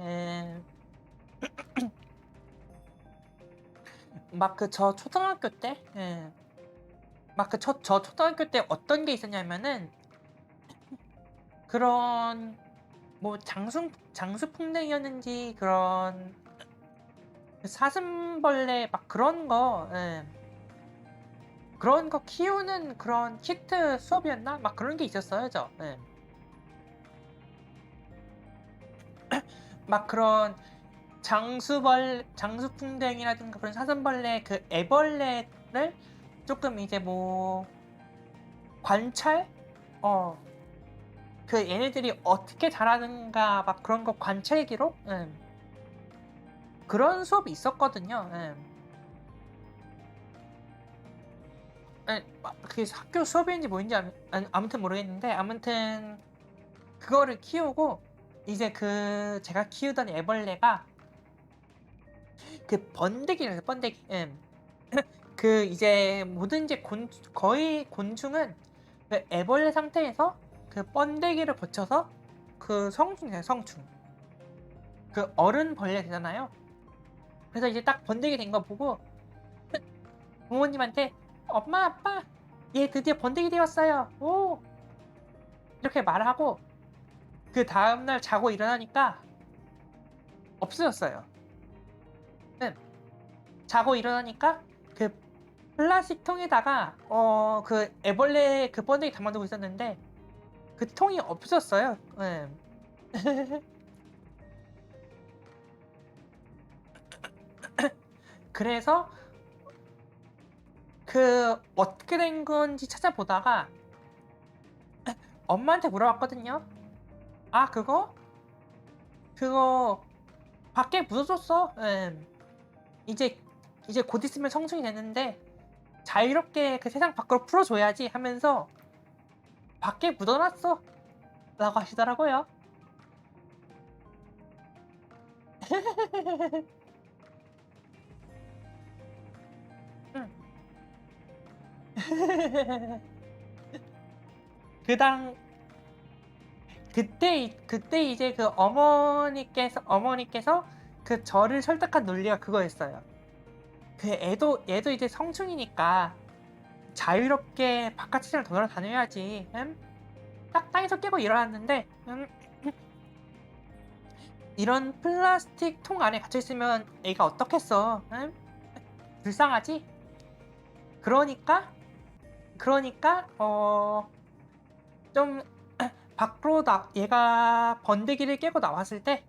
막 그 저 초등학교 때 막 그 저 초등학교 때 어떤 게 있었냐면은 그런 뭐 장수풍뎅이였는지 그런 그 사슴벌레 막 그런 거 키우는 그런 키트 수업이었나? 막 그런 게 있었어요, 막 그런 장수풍뎅이라든가 그런 사슴벌레 그 애벌레를 조금 이제 뭐 관찰? 그 얘네들이 어떻게 자라는가 막 그런 거 관찰 기록? 그런 수업이 있었거든요. 그게 학교 수업인지 뭐인지 아무튼 모르겠는데 아무튼 그거를 키우고 이제 그 제가 키우던 애벌레가 그 번데기라서 번데기. 그 이제 뭐든지 거의 곤충은 그 애벌레 상태에서 그 번데기를 거쳐서 그 성충이에요, 성충. 그 어른 벌레 되잖아요. 그래서 이제 딱 번데기 된 거 보고 부모님한테 엄마 아빠 얘 드디어 번데기 되었어요. 오! 이렇게 말을 하고 그 다음날 자고 일어나니까 없어졌어요. 네. 자고 일어나니까 그 플라스틱 통에다가 그 애벌레 그 번데기 담아두고 있었는데 그 통이 없어졌어요. 예. 그래서 그 어떻게 된 건지 찾아보다가 엄마한테 물어봤거든요. "아 그거 밖에 묻어줬어." 예. "이제 곧 있으면 성충이 되는데 자유롭게 그 세상 밖으로 풀어 줘야지." 하면서 "밖에 묻어 놨어."라고 하시더라고요. 응. 그 당 그때 이제 그 어머니께서 그 저를 설득한 논리가 그거였어요. 그 얘도 이제 성충이니까 자유롭게 바깥 세상을 돌아다녀야지. 딱 땅에서 깨고 일어났는데 이런 플라스틱 통 안에 갇혀 있으면 애가 어떻겠어. 불쌍하지? 그러니까 좀 밖으로 얘가 번데기를 깨고 나왔을 때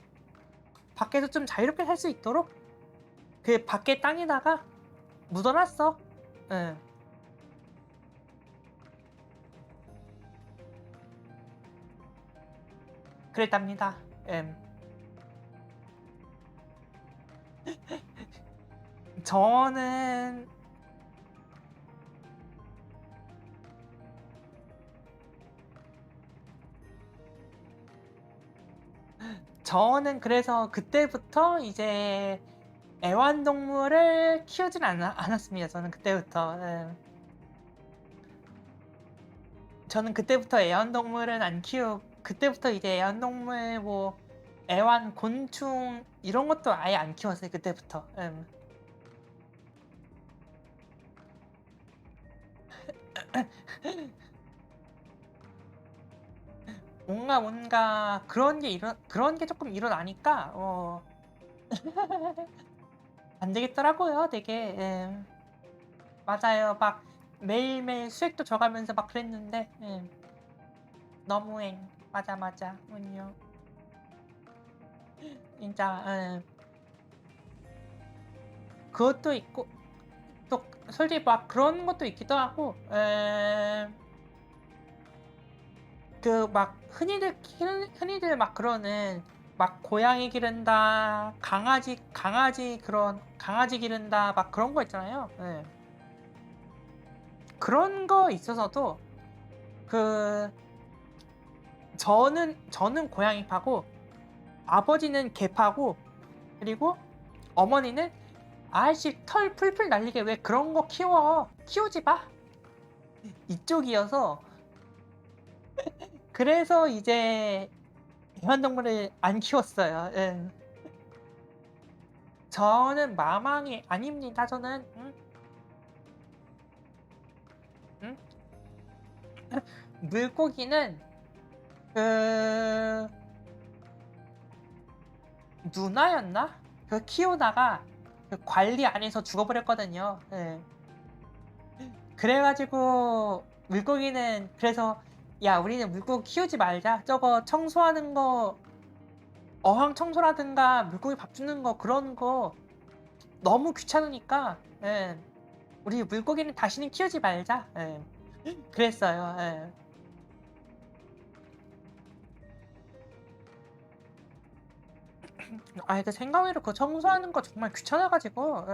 밖에서 좀 자유롭게 살 수 있도록 그 밖에 땅에다가 묻어놨어. 응. 그랬답니다. 저는 그래서 그때부터 이제 애완동물을 키우진 않았습니다. 저는 그때부터. 저는 그때부터 애완동물은 안 키우고 그때부터 이제 애완동물 뭐 애완 곤충 이런 것도 아예 안 키웠어요. 그때부터. 뭔가 그런 게 조금 일어나니까 안 되겠더라고요. 되게. 맞아요. 막 매일매일 수액도 줘가면서 막 그랬는데 너무행. 맞아. 운요. 진짜 그것도 있고 또 솔직히 막 그런 것도 있기도 하고 그 막 흔히들 막 그러는 막 고양이 기른다, 강아지 기른다 막 그런 거 있잖아요. 그런 거 있어서도 그 저는 고양이파고 아버지는 개파고 그리고 어머니는 "아이씨 털 풀풀 날리게 왜 그런 거 키워. 키우지 마." 이쪽이어서 그래서 이제 애완동물을 안 키웠어요. 저는 마망이 아닙니다. 저는 음? 물고기는 그 누나였나? 그 키우다가 그 관리 안 해서 죽어버렸거든요. 그래 가지고 물고기는 그래서 "야 우리는 물고기 키우지 말자. 저거 청소하는 거 어항 청소라든가 물고기 밥 주는 거 그런 거 너무 귀찮으니까 우리 물고기는 다시는 키우지 말자." 그랬어요. 그 생각외로 그 청소하는 거 정말 귀찮아 가지고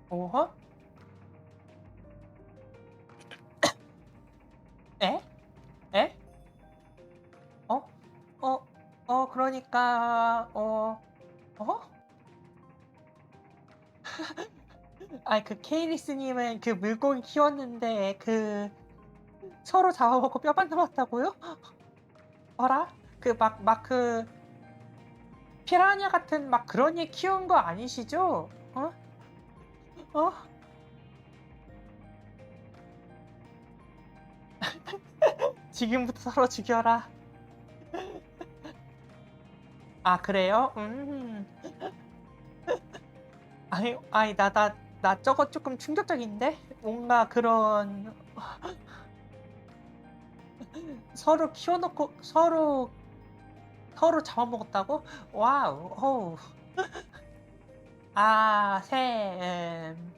오호? 에? 에? 어? 그러니까 어? 그 케이리스 님은 그 물고기 키웠는데 그 서로 잡아먹고 뼈만 남았다고요? 어라? 그 그 피라냐 같은 막 그런 애 키운 거 아니시죠? 어? 지금부터 서로 죽여라. 아, 그래요? 아니, 나 저거 조금 충격적인데? 뭔가 그런, 서로 키워놓고, 서로 잡아먹었다고? 와우, 어우. 아, 샘.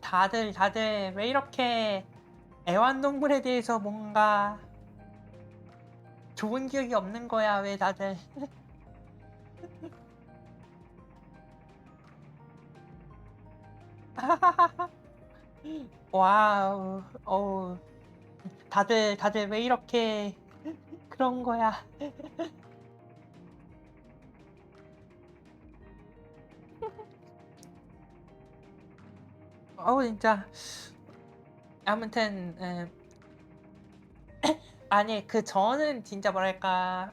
다들 왜 이렇게 애완동물에 대해서 뭔가 좋은 기억이 없는 거야, 왜 다들. 와우, 어우. 다들 왜 이렇게 그런 거야. 어우, 진짜. 아무튼, 아니, 저는 진짜 뭐랄까.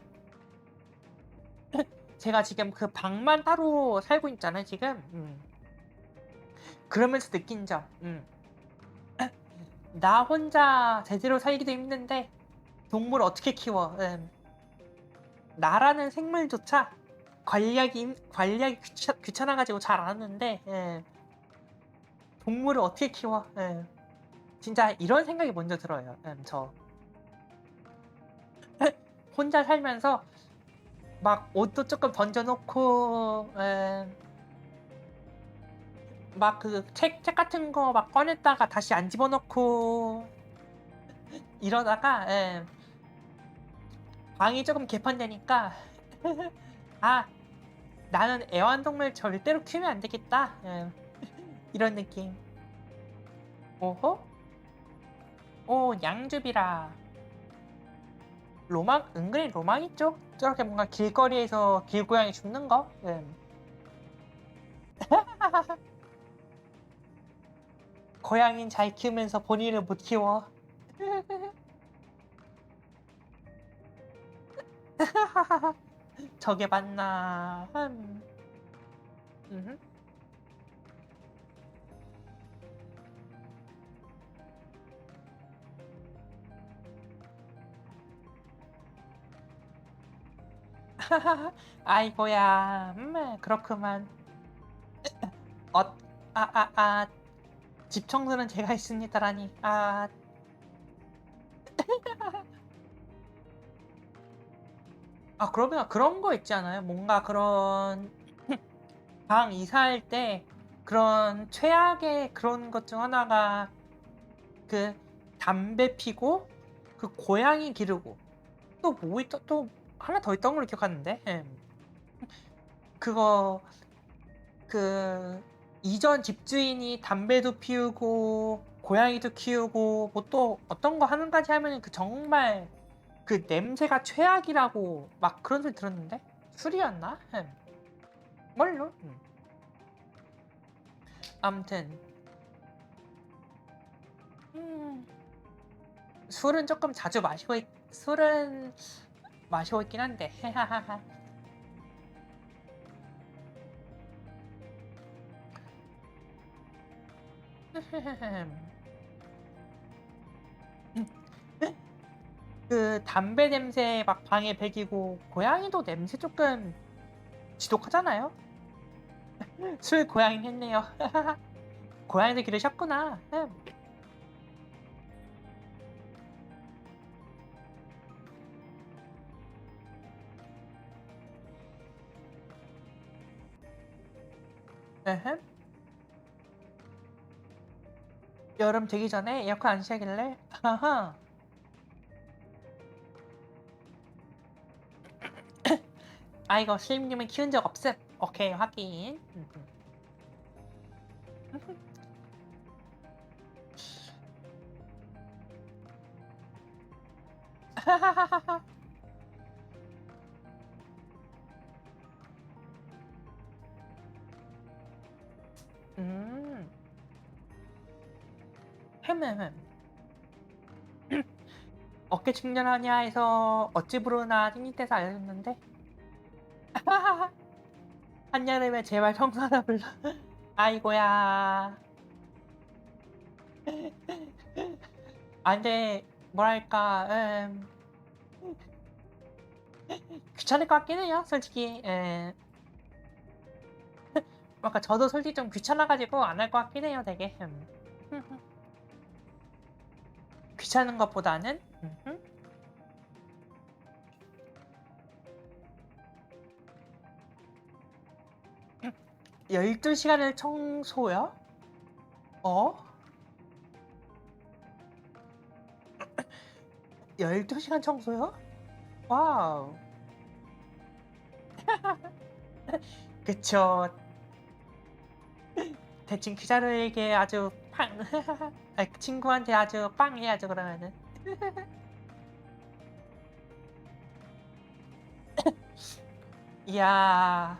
제가 지금 그 방만 따로 살고 있잖아요, 지금. 그러면서 느낀 점. 나 혼자 제대로 살기도 힘든데, 동물 어떻게 키워? 나라는 생물조차 관리하기 귀찮아가지고 잘 안 하는데, 동물을 어떻게 키워? 진짜 이런 생각이 먼저 들어요. 저 혼자 살면서 막 옷도 조금 던져놓고, 막 그 책 같은 거 막 꺼냈다가 다시 안 집어넣고 이러다가, 방이 조금 개판되니까 아, 나는 애완동물 절대로 키우면 안 되겠다. 이런 느낌. 오호? 오, 양주비라. 은근히 로망 있죠? 저렇게 뭔가 길거리에서 길고양이 죽는 거? 고양이는 잘 키우면서 본인을 못 키워. 저게 맞나? 음흠. 아이고야, 그렇구만. 어, 집 청소는 제가 했습니다라니. 그러면 그런 거 있지 않아요? 뭔가 그런 방 이사할 때 그런 최악의 그런 것 중 하나가 그 담배 피고 그 고양이 기르고 또 하나 더 있던 걸로 기억하는데. 그거 그 이전 집주인이 담배도 피우고 고양이도 키우고 뭐 또 어떤 거 하는까지 하면은 그 정말 그 냄새가 최악이라고 막 그런 소리 들었는데 술이었나? 뭘로? 아무튼 음, 술은 마시고 있긴 한데. 그 담배 냄새 막 방에 배기고 고양이도 냄새 조금 지독하잖아요. 술 고양이 했네요. 고양이도 기르셨구나. 에헴. 여름 되기 전에 에어컨 안 시작일래? 아하. 이거 슬림님은 키운 적 없음. 오케이, 확인. 어깨 충전하냐 해서 어찌 부르나 띵띵대서 알려줬는데 한여름에 제발 청소하다 불러. 아이고야. 아 근데 뭐랄까 귀찮을 것 같긴 해요 솔직히. 아까 저도 솔직히 좀 귀찮아가지고 안 할 것 같긴 해요 되게. 귀찮은 것보다는 12시간을 청소요? 어? 12시간 청소요? 와우. 그쵸. 대충 기자료에게 아주 팡. 아니, 그 친구한테 아주 빵 해야죠 그러면은. 이야,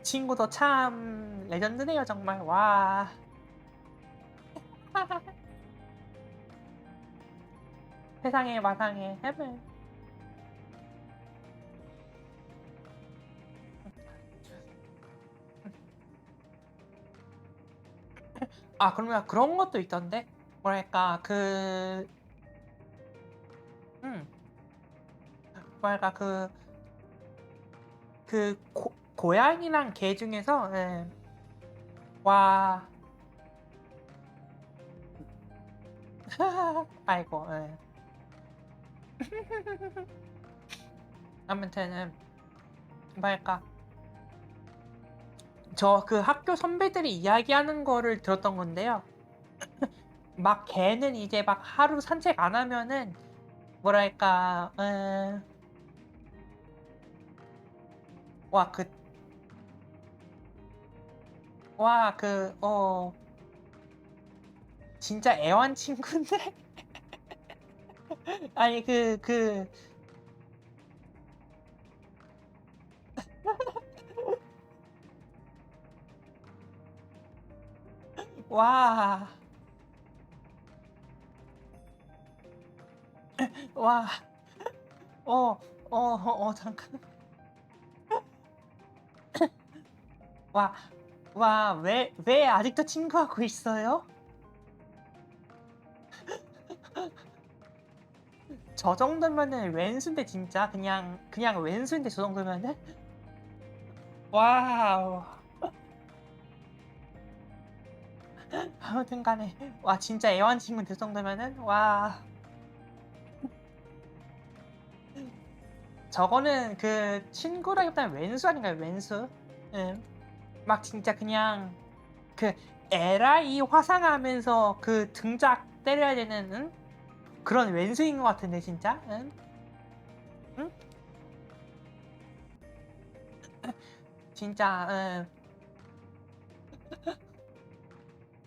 친구도 참 레전드네요 정말. 와. 세상에 마상에 헤매. 아 그러면 그런 것도 있던데 뭐랄까 음 뭐랄까 고양이랑 개 중에서 와. 아이고 아무튼 뭐랄까 저 그 학교 선배들이 이야기하는 거를 들었던 건데요. 막 개는 이제 막 하루 산책 안 하면은 뭐랄까 와 그 와 진짜 애완친구인데. 아니 와. 와. 어. 잠깐. 와. 와, 왜 아직도 친구하고 있어요? 저 정도면은 왼수인데 진짜 그냥 왼수인데 저 정도면은. 와우. 아무튼 간에 와 진짜 애완친구 될 정도면은 와. 저거는 그 친구라기보다는 왼수 아닌가요? 왼수. 응. 막 진짜 그냥 그 에라이 화상하면서 그 등짝 때려야 되는 그런 왼수인 것 같은데 진짜. 응? 응? 진짜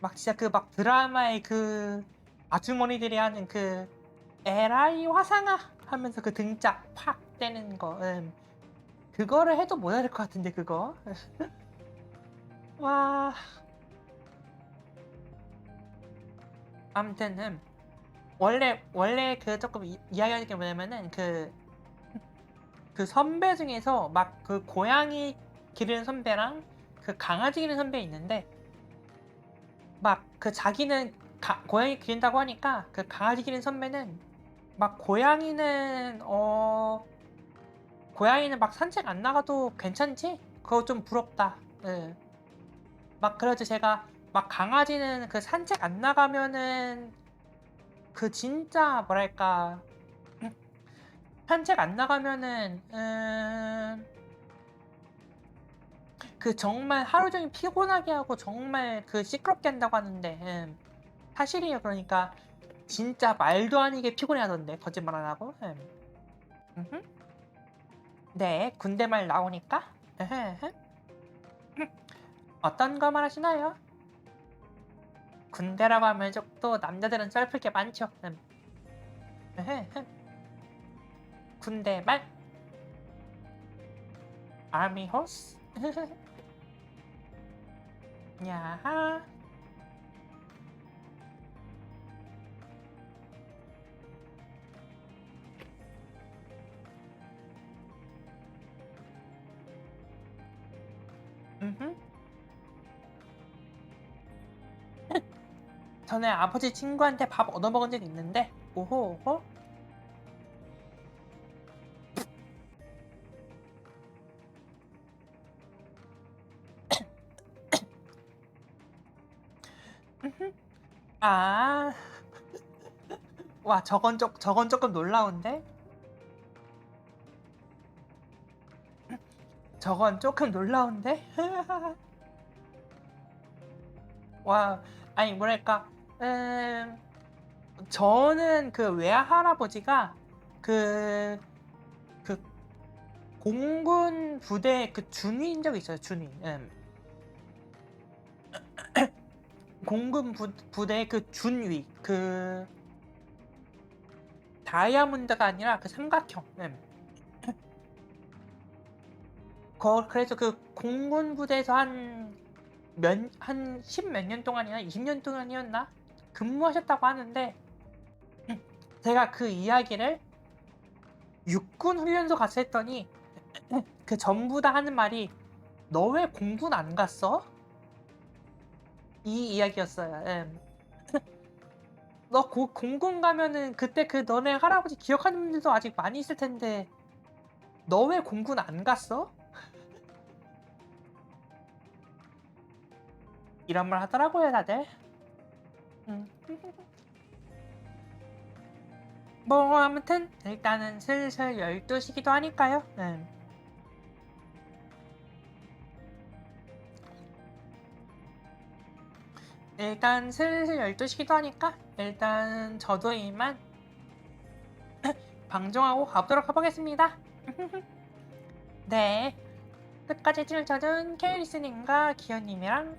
막 진짜 그 막 드라마의 그 아주머니들이 하는 그 에라이 화상아 하면서 그 등짝 팍 때리는 거. 그거를 해도 못할 것 같은데 그거. 와. 아무튼 원래 그 조금 이야기하는 게 뭐냐면은 그 선배 중에서 막 그 고양이 기르는 선배랑 그 강아지 기르는 선배 있는데 막 그 자기는 고양이 기른다고 하니까 그 강아지 기르는 선배는 막 고양이는 막 산책 안 나가도 괜찮지? 그거 좀 부럽다. 예. 막 그래도 제가 막 강아지는 그 산책 안 나가면은 그 진짜 뭐랄까 산책 안 나가면은 그 정말 하루 종일 피곤하게 하고 정말 그 시끄럽게 한다고 하는데 사실이에요. 그러니까 진짜 말도 아니게 피곤해하던데 거짓말 안 하고. 음흠. 네, 군대 말 나오니까. 에헤헤. 어떤 거 말하시나요? 군대라고 하면 또 남자들은 썰풀 게 많죠. 에헤헤. 군대 말 아미 호스. 야하. 음흠. 전에 아버지 친구한테 밥 얻어먹은 적 있는데 오호 오호. 음흠. 아. 와 저건 조금 놀라운데? 저건 조금 놀라운데? 와 아니 뭐랄까 음 저는 그 외할아버지가 그 그 공군 부대 그 준위인 적이 있어요 준위. 공군 부대 그 준위 그 다이아몬드가 아니라 그 삼각형. 그래서 그 공군 부대에서 한 10 몇 년 동안이나 20년 동안이었나 근무하셨다고 하는데 제가 그 이야기를 육군 훈련소 가서 했더니 그 전부 다 하는 말이 "너 왜 공군 안 갔어?" 이 이야기였어요. "너 공군 가면은 그때 그 너네 할아버지 기억하는 분들도 아직 많이 있을 텐데 너 왜 공군 안 갔어?" 이런 말 하더라고요 다들. 음. 뭐 아무튼 일단은 슬슬 12 시기도 하니까요. 일단 슬슬 12 시기도 하니까 일단 저도 이만 방종하고 가보도록 해 보겠습니다. 네. 끝까지 찔러준 케이리스님과 기현님이랑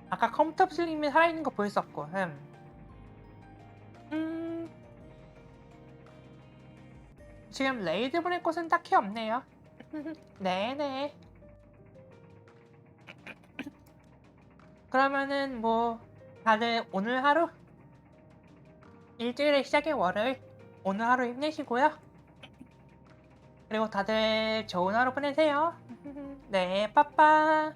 아까 컴퓨터슬님이 살아있는 거 보였었고 음, 지금 레이드 보낼 곳은 딱히 없네요. 네네. 그러면은 뭐 다들 오늘 하루 일주일의 시작의 월요일 오늘 하루 힘내시고요. 그리고 다들 좋은 하루 보내세요. 네, 빠빠.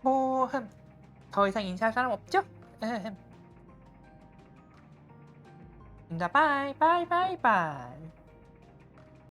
뭐, 더 이상 인사할 사람 없죠? 인사 바이, 바이, 바이, 바이.